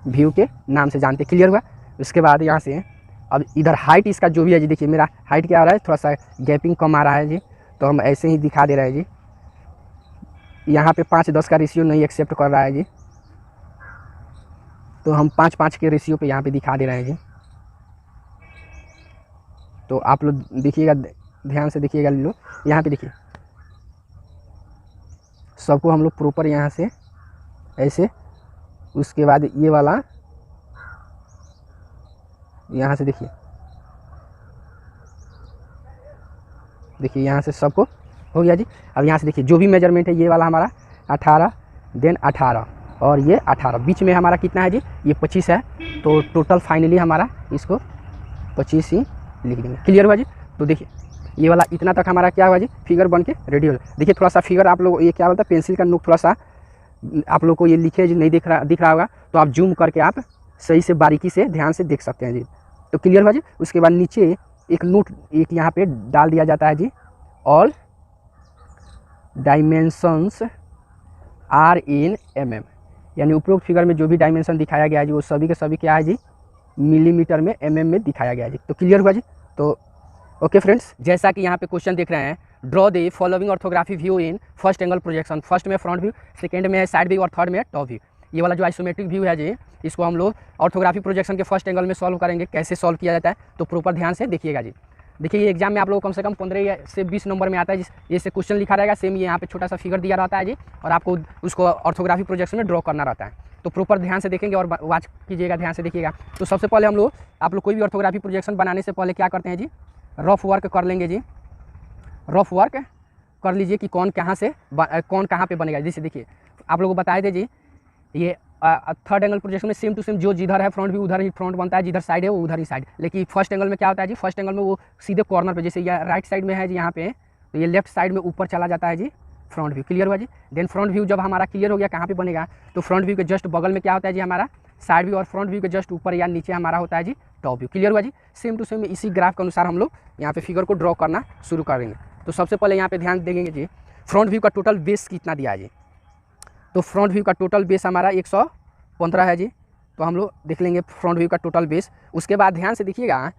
व्यू के नाम से जानते हैं। क्लियर हुआ। उसके बाद यहाँ से अब इधर हाइट इसका जो भी है जी, देखिए मेरा हाइट क्या आ रहा है थोड़ा सा गैपिंग कम आ रहा है जी, तो हम ऐसे ही दिखा दे रहे हैं जी। यहाँ पे 5-10 का रेशियो नहीं एक्सेप्ट कर रहा है जी, तो हम 5-5 के रेशियो पे यहाँ पे दिखा दे रहे हैं जी। तो आप लोग देखिएगा ध्यान से देखिएगा लोग यहाँ पे देखिए सबको हम लोग प्रॉपर यहाँ से ऐसे। उसके बाद ये वाला यहाँ से देखिए यहाँ से सबको हो गया जी। अब यहाँ से देखिए जो भी मेजरमेंट है ये वाला हमारा 18, देन 18 और ये 18, बीच में हमारा कितना है जी ये 25 है। तो टोटल फाइनली हमारा इसको 25 ही लिख देंगे। क्लियर हुआ जी। तो देखिए ये वाला इतना तक हमारा क्या हुआ जी फिगर बन के रेडी हो। देखिए थोड़ा सा फिगर आप लोग ये क्या बोलता है पेंसिल का नोक थोड़ा सा आप लोग को ये लिखे जी नहीं दिख रहा होगा, तो आप जूम करके आप सही से बारीकी से ध्यान से देख सकते हैं जी। तो क्लियर हुआ जी। उसके बाद नीचे एक नोट एक यहाँ पे डाल दिया जाता है जी, all dimensions are in mm, यानी उपरोक्त फिगर में जो भी डायमेंशन दिखाया गया है जी वो सभी के सभी क्या है जी मिलीमीटर में mm में दिखाया गया है जी। तो क्लियर हुआ जी। तो ओके फ्रेंड्स, जैसा कि यहाँ पे क्वेश्चन देख रहे हैं draw the following orthography view in first angle projection. First में फ्रंट व्यू, सेकंड में है साइड व्यू और थर्ड में है टॉप व्यू। ये वाला जो आइसोमेट्रिक व्यू है जी, इसको हम लोग ऑर्थोग्राफी प्रोजेक्शन के फर्स्ट एंगल में सॉल्व करेंगे। कैसे सॉल्व किया जाता है तो प्रॉपर ध्यान से देखिएगा जी। देखिए ये एग्जाम में आप लोग कम से कम 15 से 20 नंबर में आता है। जैसे क्वेश्चन लिखा रहेगा सेम ये यहाँ पे छोटा सा फिगर दिया रहता है जी, और आपको उसको ऑर्थोग्राफी प्रोजेक्शन में ड्रॉ करना रहता है। तो प्रॉपर ध्यान से देखेंगे और वॉच कीजिएगा, ध्यान से देखिएगा। तो सबसे पहले हम लोग, आप लोग कोई भी ऑर्थोग्राफी प्रोजेक्शन बनाने से पहले क्या करते हैं जी, रफ वर्क कर लेंगे जी। रफ वर्क कर लीजिए कि कौन कहाँ पे बनेगा। जैसे देखिए आप लोगों को बताए थे जी, ये थर्ड एंगल प्रोजेक्शन में सेम टू सेम जो जिधर है फ्रंट भी उधर ही फ्रंट बनता है, जिधर साइड है वो उधर ही साइड। लेकिन फर्स्ट एंगल में क्या होता है जी, फर्स्ट एंगल में वो सीधे कॉर्नर पे, जैसे ये राइट साइड में है जी यहाँ पे, तो ये लेफ्ट साइड में ऊपर चला जाता है जी फ्रंट व्यू। क्लियर हुआ जी। देन फ्रंट व्यू जब हमारा क्लियर हो गया कहाँ पे बनेगा, तो फ्रंट व्यू के जस्ट बगल में क्या होता है जी हमारा साइड व्यू, और फ्रंट व्यू के जस्ट ऊपर या नीचे हमारा होता है जी टॉप व्यू। क्लियर हुआ जी। सेम टू सेम इसी ग्राफ के अनुसार हम लोग यहाँ पे फिगर को ड्रॉ करना शुरू करेंगे। तो सबसे पहले यहाँ पे ध्यान देंगे जी, फ्रंट व्यू का टोटल बेस कितना दिया है जी। तो फ्रंट व्यू का टोटल बेस हमारा 115 है जी। तो हम लोग देख लेंगे फ्रंट व्यू का टोटल बेस। उसके बाद ध्यान से देखिएगा,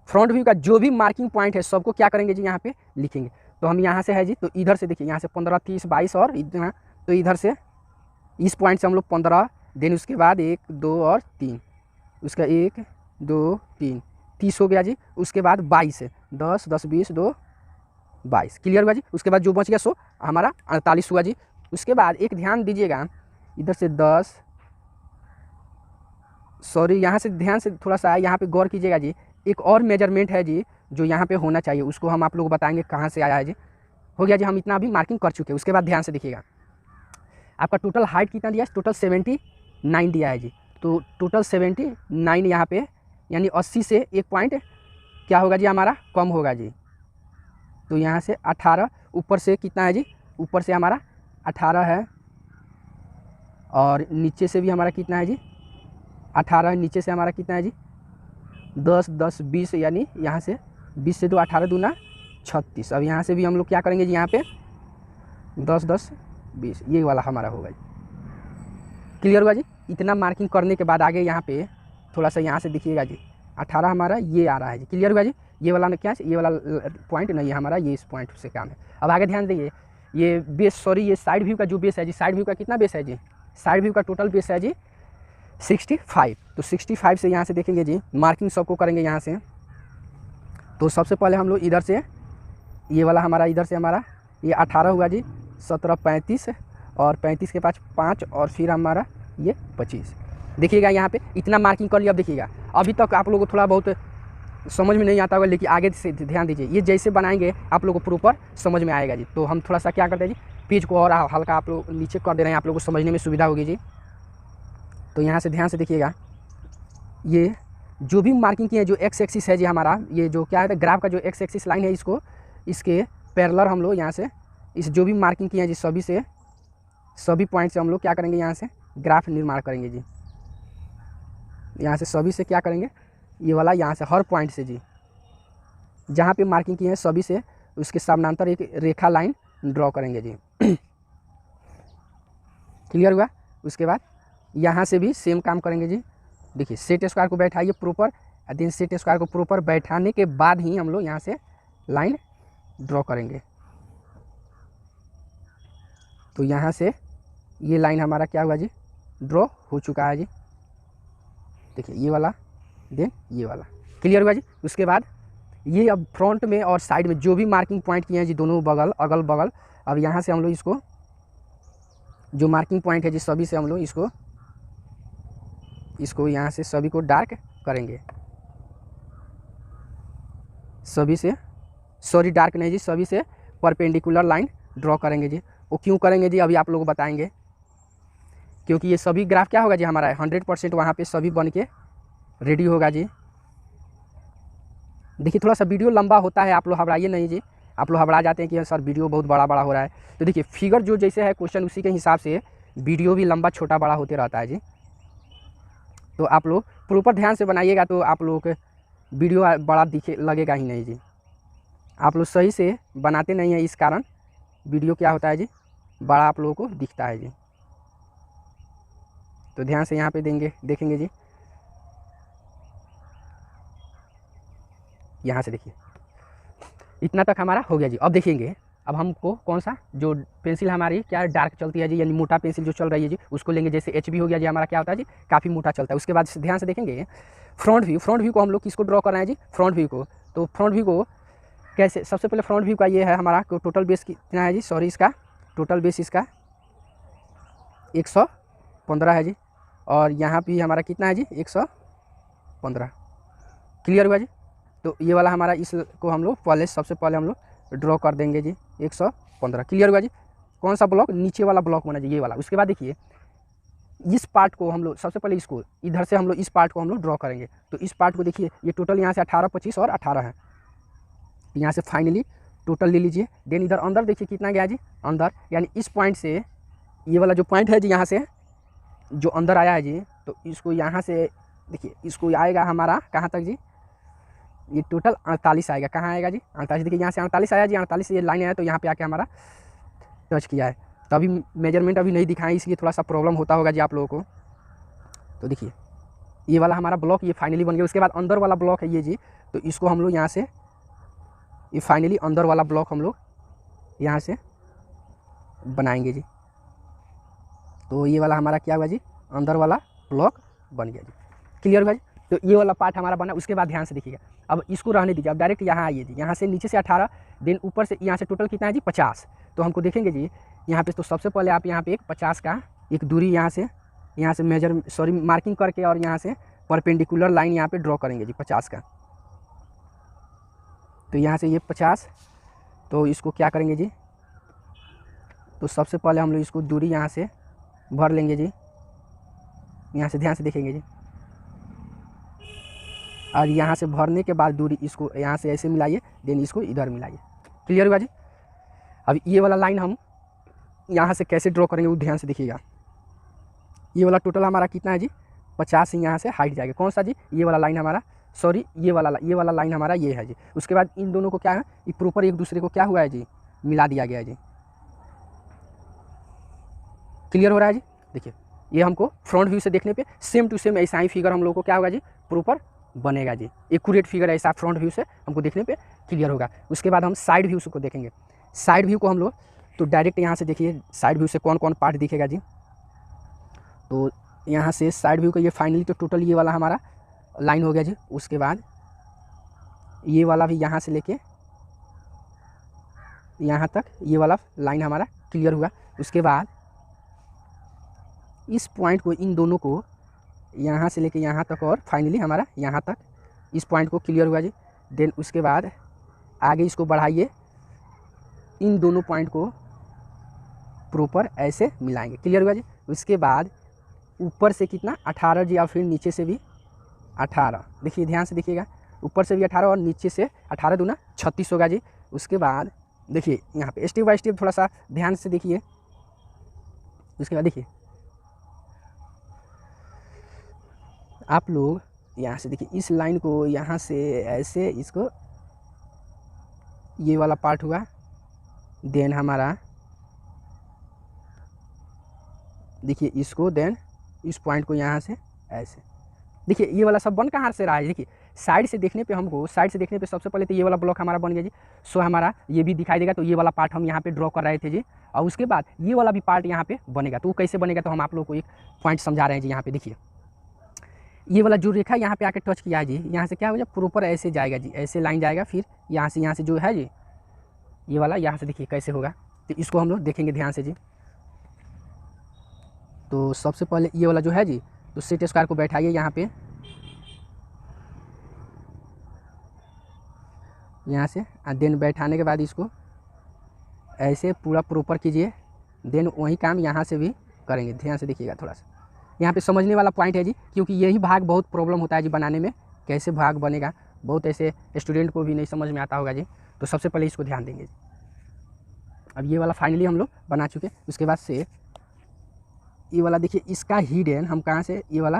फ्रंट व्यू का जो भी मार्किंग पॉइंट है सबको क्या करेंगे जी यहाँ पे लिखेंगे। तो हम यहाँ से है जी, तो इधर से देखिए यहाँ से 15, 30, 22 और इतना, तो इधर से इस पॉइंट से हम लोग 15, देन उसके बाद 1, 2 और 3, उसका 1, 2, 3, 30 हो गया जी। उसके बाद 22 है, 10, 10, 20, 2, 22। क्लियर हुआ जी। उसके बाद जो बच गया सो हमारा 48 हुआ जी। उसके बाद एक ध्यान दीजिएगा, इधर से 10, सॉरी यहाँ से ध्यान से थोड़ा सा यहाँ पे गौर कीजिएगा जी। एक और मेजरमेंट है जी जो यहाँ पे होना चाहिए, उसको हम आप लोग को बताएंगे कहाँ से आया है जी। हो गया जी, हम इतना अभी मार्किंग कर चुके हैं। उसके बाद ध्यान से देखिएगा, आपका टोटल हाइट कितना दिया है, टोटल 79 दिया है जी। तो टोटल 79 यहाँ पे, यानी 80 से एक पॉइंट क्या होगा जी हमारा कम होगा जी। तो यहाँ से 18, ऊपर से कितना है जी, ऊपर से हमारा 18 है, और नीचे से भी हमारा कितना है जी 18, नीचे से हमारा कितना है जी 10, 10, 20, यानी यहाँ से 20 से 2, 18 दूना 36। अब यहाँ से भी हम लोग क्या करेंगे जी, यहाँ पे 10, 10, 20, ये वाला हमारा होगा जी। क्लियर हुआ जी। इतना मार्किंग करने के बाद आगे यहाँ पे थोड़ा सा यहाँ से दिखिएगा जी, 18 हमारा ये आ रहा है जी। क्लियर हुआ जी। ये वाला क्या है, ये वाला पॉइंट नहीं है हमारा, ये इस पॉइंट से काम है। अब आगे ध्यान देंगे, ये बेस, सॉरी ये साइड व्यू का जो बेस है जी, साइड व्यू का कितना बेस है जी, साइड व्यू का टोटल बेस है जी 65। तो 65 से यहाँ से देखेंगे जी, मार्किंग सबको करेंगे यहाँ से। तो सबसे पहले हम लोग इधर से, ये वाला हमारा इधर से हमारा ये 18 हुआ जी, 17, 35 और 35 के पास 5 और फिर हमारा ये 25। देखिएगा यहाँ पे इतना मार्किंग कर लिया। अब देखिएगा अभी तक आप लोगों को थोड़ा बहुत समझ में नहीं आता होगा, लेकिन आगे से ध्यान दीजिए, ये जैसे बनाएंगे आप लोगों को प्रॉपर समझ में आएगा जी। तो हम थोड़ा सा क्या करते हैं जी, पेज को और हल्का आप लोग नीचे कर दे रहे हैं, आप लोगों को समझने में सुविधा होगी जी। तो यहाँ से ध्यान से देखिएगा, ये जो भी मार्किंग किए हैं, जो एक्स एक्सिस है जी हमारा, ये जो क्या है ग्राफ का जो एक्स एक्सिस लाइन है, इसको इसके पैरेलल हम लोग यहाँ से इस जो भी मार्किंग किए हैं जी सभी पॉइंट से हम लोग क्या करेंगे, यहाँ से ग्राफ निर्माण करेंगे जी। यहाँ से सभी से क्या करेंगे, ये वाला यहाँ से हर पॉइंट से जी जहाँ पे मार्किंग किए हैं सभी से उसके समानांतर एक रेखा लाइन ड्रॉ करेंगे जी। क्लियर हुआ। उसके बाद यहाँ से भी सेम काम करेंगे जी। देखिए सेट स्क्वायर को बैठाइए प्रॉपर, देन सेट स्क्वायर को प्रॉपर बैठाने के बाद ही हम लोग यहाँ से लाइन ड्रॉ करेंगे। तो यहाँ से ये लाइन हमारा क्या हुआ जी, ड्रॉ हो चुका है जी। देखिए ये वाला, देन ये वाला। क्लियर हुआ जी। उसके बाद ये अब फ्रंट में और साइड में जो भी मार्किंग पॉइंट किए हैं जी, दोनों बगल अगल बगल, अब यहाँ से हम लोग इसको जो मार्किंग पॉइंट है जी सभी से हम लोग इसको यहाँ से सभी को डार्क करेंगे। सभी से, सॉरी डार्क नहीं जी, सभी से परपेंडिकुलर लाइन ड्रॉ करेंगे जी। वो क्यों करेंगे जी अभी आप लोगों को बताएंगे, क्योंकि ये सभी ग्राफ क्या होगा जी हमारा 100% वहाँ पे सभी बन के रेडी होगा जी। देखिए थोड़ा सा वीडियो लंबा होता है, आप लोग घबराइए नहीं जी। आप लोग घबरा जाते हैं कि सर वीडियो बहुत बड़ा बड़ा हो रहा है। तो देखिए फिगर जो जैसे है क्वेश्चन उसी के हिसाब से वीडियो भी लंबा छोटा बड़ा होते रहता है जी। तो आप लोग प्रॉपर ध्यान से बनाइएगा तो आप लोग को वीडियो बड़ा दिखे लगेगा ही नहीं जी। आप लोग सही से बनाते नहीं हैं, इस कारण वीडियो क्या होता है जी बड़ा आप लोगों को दिखता है जी। तो ध्यान से यहाँ पे देखेंगे जी। यहाँ से देखिए इतना तक हमारा हो गया जी। अब देखेंगे अब हमको कौन सा जो पेंसिल हमारी क्या डार्क चलती है जी, यानी मोटा पेंसिल जो चल रही है जी, उसको लेंगे। जैसे HB हो गया जी, हमारा क्या होता है जी, काफ़ी मोटा चलता है। उसके बाद ध्यान से देखेंगे फ्रंट व्यू। फ्रंट व्यू को हम लोग किसको ड्रॉ कर रहे हैं जी, फ्रंट व्यू को। तो फ्रंट व्यू को कैसे, सबसे पहले फ्रंट व्यू का ये है हमारा टोटल बेस कितना है जी, सॉरी इसका टोटल बेस इसका 115 है जी, और यहाँ भी हमारा कितना है जी 115। क्लियर हुआ जी। तो ये वाला हमारा इसको हम लोग पहले सबसे पहले हम लोग ड्रॉ कर देंगे जी 115। क्लियर हुआ जी। कौन सा ब्लॉक, नीचे वाला ब्लॉक बना जी, ये वाला। उसके बाद देखिए इस पार्ट को हम लोग सबसे पहले इसको इधर से हम लोग इस पार्ट को हम लोग ड्रॉ करेंगे। तो इस पार्ट को देखिए ये टोटल यहाँ से 18, 25 और 18 है। यहाँ से फाइनली टोटल ले लीजिए। देन इधर अंदर देखिए कितना गया जी, अंदर यानी इस पॉइंट से ये वाला जो पॉइंट है जी, यहाँ से जो अंदर आया है जी, तो इसको यहाँ से देखिए इसको आएगा हमारा कहाँ तक जी, ये टोटल 48 आएगा। कहाँ आएगा जी 48। देखिए यहाँ से 48 आया जी, 48 से ये लाइन आया तो यहाँ पे आके हमारा टच किया है। तो अभी मेजरमेंट अभी नहीं दिखाएं, इसलिए थोड़ा सा प्रॉब्लम होता होगा जी आप लोगों को। तो देखिए ये वाला हमारा ब्लॉक ये फाइनली बन गया। उसके बाद अंदर वाला ब्लॉक है ये जी, तो इसको हम लोग यहाँ से ये फाइनली अंदर वाला ब्लॉक हम लोग यहाँ से बनाएंगे जी। तो ये वाला हमारा क्या हुआ जी, अंदर वाला ब्लॉक बन गया जी। क्लियर हुआ जी। तो ये वाला पार्ट हमारा बना। उसके बाद ध्यान से देखिएगा, अब इसको रहने दीजिए। अब डायरेक्ट यहाँ आइए जी, यहाँ से नीचे से 18, देन ऊपर से यहाँ से टोटल कितना है जी 50। तो हमको देखेंगे जी यहाँ पे, तो सबसे पहले आप यहाँ पे एक 50 का एक दूरी यहाँ से मेजर सॉरी मार्किंग करके और यहाँ से परपेंडिकुलर लाइन यहाँ पे ड्रॉ करेंगे जी 50 का। तो यहाँ से ये 50, तो इसको क्या करेंगे जी, तो सबसे पहले हम लोग इसको दूरी यहाँ से भर लेंगे जी। यहाँ से ध्यान से देखेंगे जी, और यहाँ से भरने के बाद दूरी इसको यहाँ से ऐसे मिलाइए, देन इसको इधर मिलाइए। क्लियर हुआ जी। अब ये वाला लाइन हम यहाँ से कैसे ड्रॉ करेंगे वो ध्यान से देखिएगा। ये वाला टोटल हमारा कितना है जी 50 यहाँ से हाइट जाएगा। कौन सा जी, ये वाला लाइन हमारा, सॉरी ये वाला लाइन हमारा ये है जी। उसके बाद इन दोनों को क्या है, ये प्रॉपर एक दूसरे को क्या हुआ है जी, मिला दिया गया है जी। क्लियर हो रहा है जी। देखिए ये हमको फ्रंट व्यू से देखने पे सेम टू सेम ऐसा ही फिगर हम लोग को क्या होगा जी, प्रॉपर बनेगा जी। एक्यूरेट फिगर ऐसा फ्रंट व्यू से हमको देखने पे क्लियर होगा। उसके बाद हम साइड व्यू को देखेंगे। साइड व्यू को हम लोग तो डायरेक्ट यहाँ से देखिए साइड व्यू से कौन कौन पार्ट दिखेगा जी। तो यहाँ से साइड व्यू का ये फाइनली तो टोटल ये वाला हमारा लाइन हो गया जी। उसके बाद ये वाला भी यहाँ से लेके यहाँ तक ये वाला लाइन हमारा क्लियर हुआ। उसके बाद इस पॉइंट को, इन दोनों को यहाँ से लेके यहाँ तक और फाइनली हमारा यहाँ तक इस पॉइंट को क्लियर हुआ जी। देन उसके बाद आगे इसको बढ़ाइए, इन दोनों पॉइंट को प्रॉपर ऐसे मिलाएंगे। क्लियर हुआ जी। उसके बाद ऊपर से कितना 18 जी, और फिर नीचे से भी 18। देखिए ध्यान से देखिएगा, ऊपर से भी 18 और नीचे से 18 दूना 36 होगा जी। उसके बाद देखिए यहाँ पे स्टेप बाय स्टेप थोड़ा सा ध्यान से देखिए। उसके बाद देखिए आप लोग यहाँ से देखिए इस लाइन को यहाँ से ऐसे इसको, ये वाला पार्ट हुआ। देन हमारा देखिए इसको, देन इस पॉइंट को यहाँ से ऐसे। देखिए ये वाला सब बन कहाँ से रहा है, देखिए साइड से देखने पे हमको, साइड से देखने पे सबसे पहले तो ये वाला ब्लॉक हमारा बन गया जी। सो हमारा ये भी दिखाई देगा। तो ये वाला पार्ट हम यहाँ पे ड्रॉ कर रहे थे जी, और उसके बाद ये वाला भी पार्ट यहाँ पे बनेगा। तो वो कैसे बनेगा, तो हम आप लोग को एक पॉइंट समझा रहे हैं जी। यहाँ पे देखिए ये वाला जो रेखा यहाँ पे आके टच किया है जी, यहाँ से क्या हो जाए प्रॉपर ऐसे जाएगा जी, ऐसे लाइन जाएगा। फिर यहाँ से जो है जी ये वाला, यहाँ से देखिए कैसे होगा। तो इसको हम लोग देखेंगे ध्यान से जी। तो सबसे पहले ये वाला जो है जी, तो सेट स्क्वायर को बैठाइए यहाँ पे, यहाँ से। देन बैठाने के बाद इसको ऐसे पूरा प्रॉपर कीजिए। देन वही काम यहाँ से भी करेंगे। ध्यान से देखिएगा थोड़ा सा, यहाँ पे समझने वाला पॉइंट है जी, क्योंकि यही भाग बहुत प्रॉब्लम होता है जी बनाने में। कैसे भाग बनेगा, बहुत ऐसे स्टूडेंट को भी नहीं समझ में आता होगा जी। तो सबसे पहले इसको ध्यान देंगे जी। अब ये वाला फाइनली हम लोग बना चुके। उसके बाद से ये वाला देखिए, इसका हिडन हम कहाँ से, ये वाला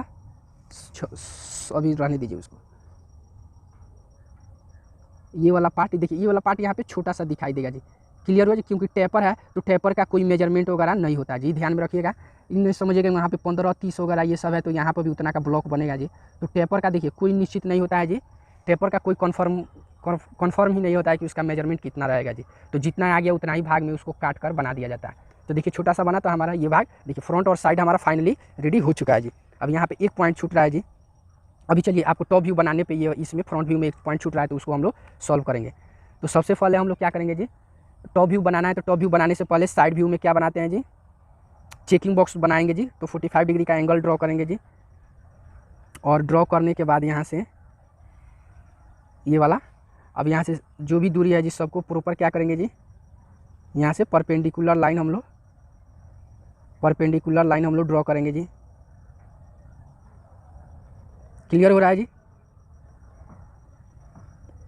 अभी रहने दीजिए उसको। ये वाला पार्ट देखिए, ये वाला पार्ट यहाँ पे छोटा सा दिखाई देगा जी। क्लियर हुआ जी। क्योंकि टेपर है तो टेपर का कोई मेजरमेंट वगैरह नहीं होता जी, ध्यान में रखिएगा। इन समझिएगा वहाँ पे 15, 30 वगैरह ये सब है, तो यहाँ पर भी उतना का ब्लॉक बनेगा जी। तो टेपर का देखिए कोई निश्चित नहीं होता है जी, टेपर का कोई कन्फर्म कन्फर्म ही नहीं होता है कि उसका मेजरमेंट कितना रहेगा जी। तो जितना आ गया उतना ही भाग में उसको काट कर बना दिया जाता है। तो देखिए छोटा सा बना तो हमारा ये भाग देखिए फ्रंट और साइड हमारा फाइनली रेडी हो चुका है जी। अब यहाँ पे एक पॉइंट छूट रहा है जी। अभी चलिए आपको टॉप व्यू बनाने पे ये इसमें फ्रंट व्यू में एक पॉइंट छूट रहा है, तो उसको हम लोग सॉल्व करेंगे। तो सबसे पहले हम लोग क्या करेंगे जी, टॉप व्यू बनाना है तो टॉप व्यू बनाने से पहले साइड व्यू में क्या बनाते हैं जी, चेकिंग बॉक्स बनाएंगे जी। तो 45 डिग्री का एंगल ड्रॉ करेंगे जी, और ड्रॉ करने के बाद यहाँ से ये वाला, अब यहाँ से जो भी दूरी है जी सबको प्रॉपर क्या करेंगे जी, यहाँ से परपेंडिकुलर लाइन हम लोग ड्रॉ करेंगे जी। क्लियर हो रहा है जी।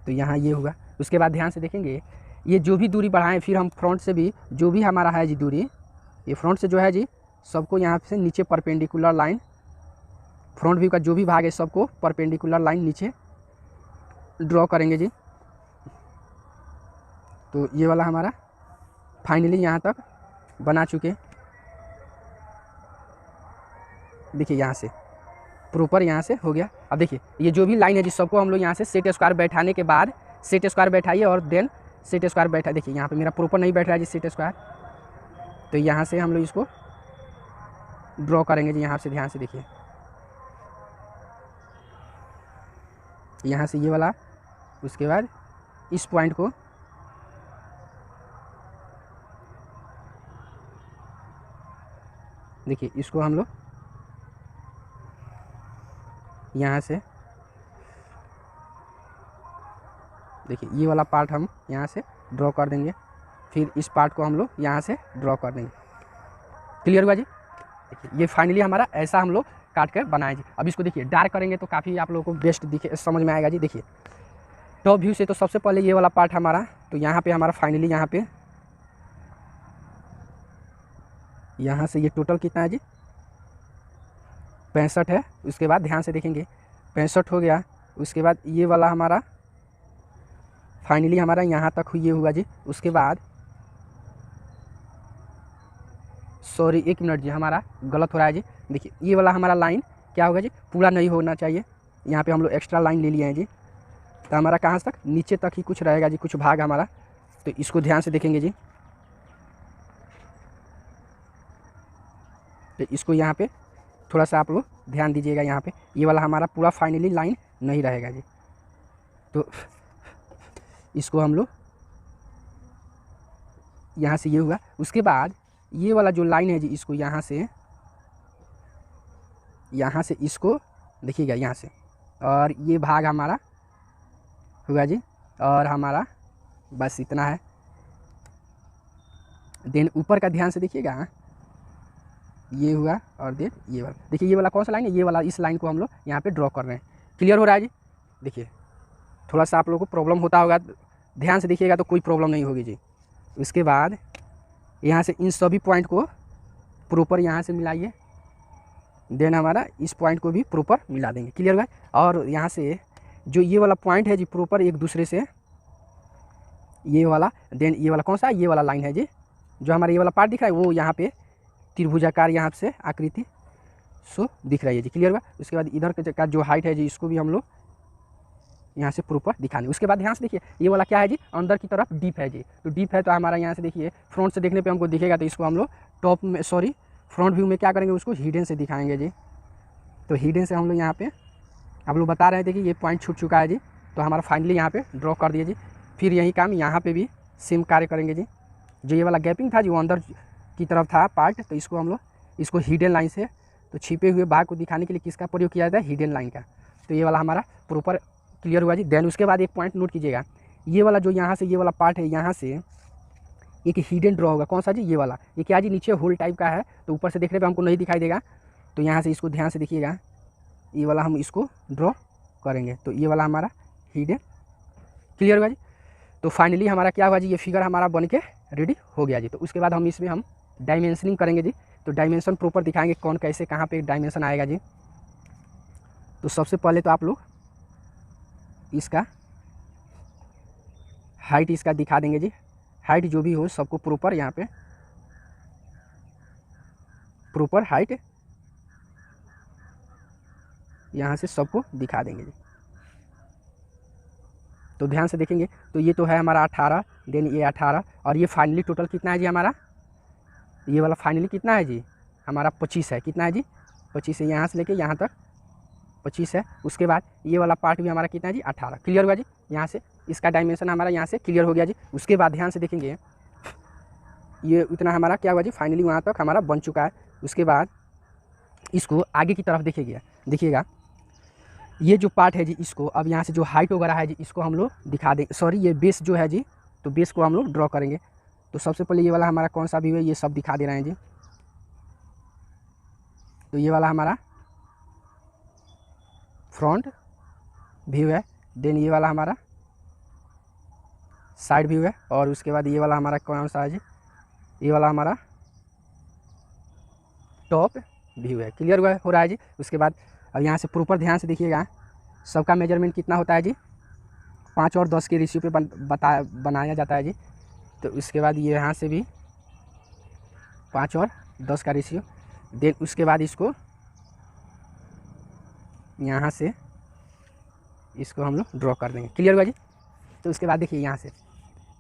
तो यहाँ ये होगा। उसके बाद ध्यान से देखेंगे ये जो भी दूरी बढ़ाएं, फिर हम फ्रंट से भी जो भी हमारा है जी दूरी, ये फ्रंट से जो है जी सबको यहाँ से नीचे परपेंडिकुलर लाइन, फ्रंट व्यू का जो भी भाग है सबको परपेंडिकुलर लाइन नीचे ड्रॉ करेंगे जी। तो ये वाला हमारा फाइनली यहाँ तक बना चुके। देखिए यहाँ से प्रॉपर यहाँ से हो गया। अब देखिए ये जो भी लाइन है जी सबको हम लोग यहाँ से सेट स्क्वायर बैठाने के बाद, सेट स्क्वायर बैठाइए और देन सेट स्क्वायर बैठा। देखिए यहाँ पे मेरा प्रॉपर नहीं बैठ रहा है जी सेट स्क्वायर, तो यहाँ से हम लोग इसको ड्रॉ करेंगे जी। यहाँ से ध्यान से देखिए, यहाँ से ये वाला, उसके बाद इस पॉइंट को देखिए, इसको हम लोग यहाँ से देखिए ये वाला पार्ट हम यहाँ से ड्रॉ कर देंगे, फिर इस पार्ट को हम लोग यहाँ से ड्रॉ कर देंगे। क्लियर हुआ जी। देखिए ये फाइनली हमारा ऐसा हम लोग काट कर बनाए जी। अब इसको देखिए डार्क करेंगे तो काफ़ी आप लोगों को बेस्ट दिखे, समझ में आएगा जी। देखिए टॉप व्यू से तो सबसे पहले ये वाला पार्ट हमारा, तो यहाँ पे हमारा फाइनली यहाँ से ये टोटल कितना है जी, 65 है। उसके बाद ध्यान से देखेंगे 65 हो गया। उसके बाद ये वाला हमारा फाइनली हमारा यहाँ तक ये हुआ जी। उसके बाद सॉरी एक मिनट जी, हमारा गलत हो रहा है जी। देखिए ये वाला हमारा लाइन क्या होगा जी, पूरा नहीं होना चाहिए। यहाँ पे हम लोग एक्स्ट्रा लाइन ले लिए हैं जी, तो हमारा कहाँ तक, नीचे तक ही कुछ रहेगा जी, कुछ भाग हमारा। तो इसको ध्यान से देखेंगे जी। तो इसको यहाँ पे थोड़ा सा आप लोग ध्यान दीजिएगा, यहाँ पे ये वाला हमारा पूरा फाइनली लाइन नहीं रहेगा जी। तो इसको हम लोग यहाँ से ये हुआ। उसके बाद ये वाला जो लाइन है जी, इसको यहाँ से इसको देखिएगा यहाँ से, और ये भाग हमारा हुआ जी। और हमारा बस इतना है। देन ऊपर का ध्यान से देखिएगा, ये हुआ, और देन ये वाला। देखिए ये वाला कौन सा लाइन है, ये वाला, इस लाइन को हम लोग यहाँ पे ड्रॉ कर रहे हैं। क्लियर हो रहा है जी। देखिए थोड़ा सा आप लोगों को प्रॉब्लम होता होगा, ध्यान से देखिएगा तो कोई प्रॉब्लम नहीं होगी जी। उसके बाद यहाँ से इन सभी पॉइंट को प्रॉपर यहाँ से मिलाइए, देन हमारा इस पॉइंट को भी प्रॉपर मिला देंगे। क्लियर हुआ। और यहाँ से जो ये वाला पॉइंट है जी प्रॉपर एक दूसरे से, ये वाला, देन ये वाला कौन सा, ये वाला लाइन है जी, जो हमारा ये वाला पार्ट दिख रहा है वो यहाँ पे त्रिभुजाकार यहाँ से आकृति सो दिख रही है जी। क्लियर हुआ। उसके बाद इधर का जो हाइट है जी, इसको भी हम लोग यहाँ से प्रॉपर दिखाने। उसके बाद ध्यान से देखिए ये वाला क्या है जी, अंदर की तरफ डीप है जी। तो डीप है तो हमारा यहाँ से देखिए फ्रंट से देखने पे हमको दिखेगा, तो इसको हम लोग टॉप में, सॉरी फ्रंट व्यू में क्या करेंगे, उसको हिडन से दिखाएंगे जी। तो हिडन से हम लोग यहाँ पे आप लोग बता रहे थे कि ये पॉइंट छूट चुका है जी, तो हमारा फाइनली यहाँ पे ड्रॉ कर दिए जी। फिर यही काम यहाँ पे भी सेम कार्य करेंगे जी। जो ये वाला गैपिंग था जो अंदर की तरफ था पार्ट, तो इसको हम लोग इसको हिडन लाइन से, तो छिपे हुए भाग को दिखाने के लिए किसका प्रयोग किया जाता है, हिडन लाइन का। तो ये वाला हमारा प्रॉपर क्लियर हुआ जी। देन उसके बाद एक पॉइंट नोट कीजिएगा, ये वाला जो यहाँ से ये वाला पार्ट है, यहाँ से एक हिडन ड्रॉ होगा। कौन सा जी, ये वाला। ये क्या जी, नीचे होल टाइप का है, तो ऊपर से देखने पे हमको नहीं दिखाई देगा। तो यहाँ से इसको ध्यान से देखिएगा, ये वाला हम इसको ड्रॉ करेंगे। तो ये वाला हमारा हिडन। क्लियर हुआ जी। तो फाइनली हमारा क्या हुआ जी, ये फिगर हमारा बन के रेडी हो गया जी। तो उसके बाद हम इसमें हम डायमेंशनिंग करेंगे जी। तो डायमेंशन प्रॉपर दिखाएंगे, कौन कैसे कहाँ पे डायमेंशन आएगा जी। तो सबसे पहले तो आप लोग इसका हाइट इसका दिखा देंगे जी। हाइट जो भी हो सबको प्रॉपर यहाँ पे प्रॉपर हाइट यहाँ से सबको दिखा देंगे जी। तो ध्यान से देखेंगे तो ये तो है हमारा 18, देन ये 18 और ये फाइनली टोटल कितना है जी हमारा, ये वाला फाइनली कितना है जी हमारा 25 है। कितना है जी 25 है, यहाँ से लेके यहाँ तक 25 है। उसके बाद ये वाला पार्ट भी हमारा कितना है जी 18। क्लियर हुआ जी, यहाँ से इसका डायमेंशन हमारा यहाँ से क्लियर हो गया जी। उसके बाद ध्यान से देखेंगे ये उतना हमारा क्या हुआ जी फाइनली वहाँ तक हमारा बन चुका है। उसके बाद इसको आगे की तरफ देखिएगा ये जो पार्ट है जी, इसको अब यहाँ से जो हाइट वगैरह है जी इसको हम लोग दिखा दें, सॉरी ये बेस जो है जी, तो बेस को हम लोग ड्रॉ करेंगे। तो सबसे पहले ये वाला हमारा कौन सा व्यू है ये सब दिखा दे रहे हैं जी। तो ये वाला हमारा फ्रंट व्यू है, देन ये वाला हमारा साइड व्यू है, और उसके बाद ये वाला हमारा कौन सा है जी, ये वाला हमारा टॉप व्यू है। क्लियर हो रहा है जी। उसके बाद अब यहाँ से प्रॉपर ध्यान से देखिएगा सबका मेजरमेंट कितना होता है जी 5 और 10 के रेशियो पे बनाया जाता है जी। तो उसके बाद ये यहाँ से भी 5 और 10 का रेशियो, देन उसके बाद इसको यहाँ से इसको हम लोग ड्रॉ कर देंगे। क्लियर हुआ जी। तो उसके बाद देखिए यहाँ से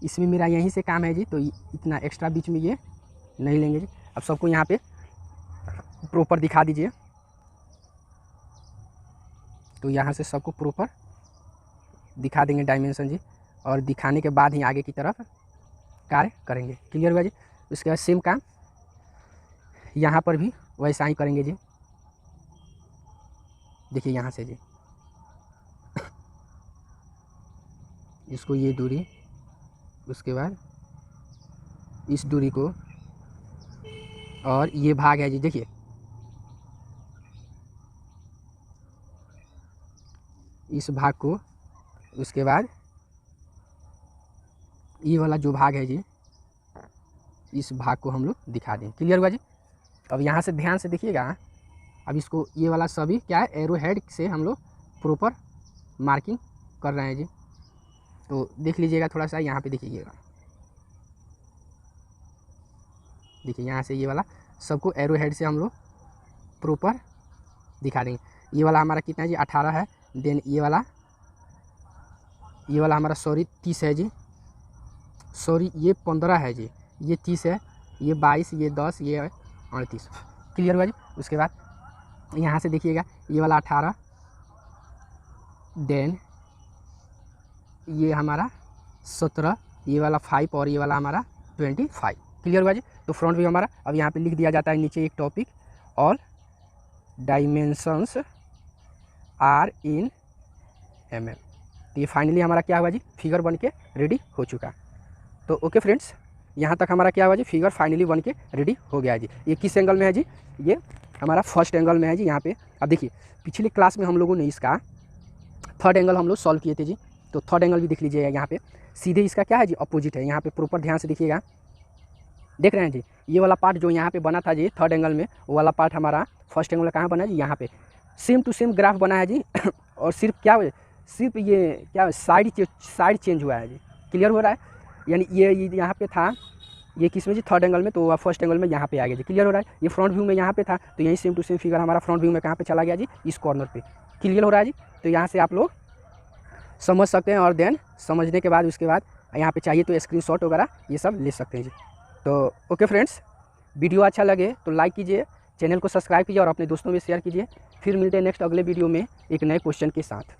इसमें मेरा यहीं से काम है जी, तो इतना एक्स्ट्रा बीच में ये नहीं लेंगे जी। अब सबको यहाँ पे प्रॉपर दिखा दीजिए। तो यहाँ से सबको प्रॉपर दिखा देंगे डायमेंशन जी, और दिखाने के बाद ही आगे की तरफ कार्य करेंगे। क्लियर हुआ जी। उसके बाद सेम काम यहाँ पर भी वैसा ही करेंगे जी। देखिए यहाँ से जी इसको ये दूरी, उसके बाद इस दूरी को, और ये भाग है जी देखिए इस भाग को, उसके बाद ये वाला जो भाग है जी इस भाग को हम लोग दिखा दें। क्लियर हुआ जी। अब यहाँ से ध्यान से देखिएगा, अब इसको ये वाला सभी क्या है एरो हेड से हम लोग प्रॉपर मार्किंग कर रहे हैं जी। तो देख लीजिएगा थोड़ा सा यहाँ पे देखिएगा, देखिए यहाँ से ये वाला सबको एरो हेड से हम लोग प्रॉपर दिखा देंगे। ये वाला हमारा कितना है जी 18 है, देन ये वाला हमारा सॉरी 30 है जी, सॉरी ये 15 है जी, ये 30 है, ये 22, ये 10, ये 38। क्लियर हुआ जी। उसके बाद यहाँ से देखिएगा ये वाला 18, देन ये हमारा 17, ये वाला 5 और ये वाला हमारा 25। क्लियर हुआ जी। तो फ्रंट व्यू हमारा अब यहाँ पे लिख दिया जाता है नीचे एक topic, all dimensions are in mm। तो ये फाइनली हमारा क्या हुआ जी फिगर बन के रेडी हो चुका। तो ओके फ्रेंड्स, यहाँ तक हमारा क्या हुआ जी फिगर फाइनली बन के रेडी हो गया जी। ये किस एंगल में है जी, ये हमारा फर्स्ट एंगल में है जी यहाँ पे। अब देखिए पिछले क्लास में हम लोगों ने इसका थर्ड एंगल हम लोग सॉल्व किए थे जी, तो थर्ड एंगल भी देख लीजिएगा यहाँ पे सीधे इसका क्या है जी अपोजिट है। यहाँ पे प्रॉपर ध्यान से देखिएगा, देख रहे हैं जी ये वाला पार्ट जो यहाँ पे बना था जी थर्ड एंगल में, वो वाला पार्ट हमारा फर्स्ट एंगल में कहाँ बना है जी यहाँ पे सेम टू सेम ग्राफ बना है जी और सिर्फ क्या सिर्फ ये क्या साइड चेंज हुआ है जी। क्लियर हो रहा है, यानी ये यहाँ पे था ये किस में जी थर्ड एंगल में, तो फर्स्ट एंगल में यहाँ पे आ गया जी। क्लियर हो रहा है। ये फ्रंट व्यू में यहाँ पे था, तो यही सेम टू सेम फिगर हमारा फ्रंट व्यू में कहाँ पे चला गया जी इस कॉर्नर पे। क्लियर हो रहा है जी। तो यहाँ से आप लोग समझ सकते हैं, और देन समझने के बाद उसके बाद यहाँ पे चाहिए तो स्क्रीनशॉट वगैरह ये सब ले सकते हैं जी। तो ओके फ्रेंड्स, वीडियो अच्छा लगे तो लाइक कीजिए, चैनल को सब्सक्राइब कीजिए और अपने दोस्तों में शेयर कीजिए। फिर मिलते हैं नेक्स्ट अगले वीडियो में एक नए क्वेश्चन के साथ।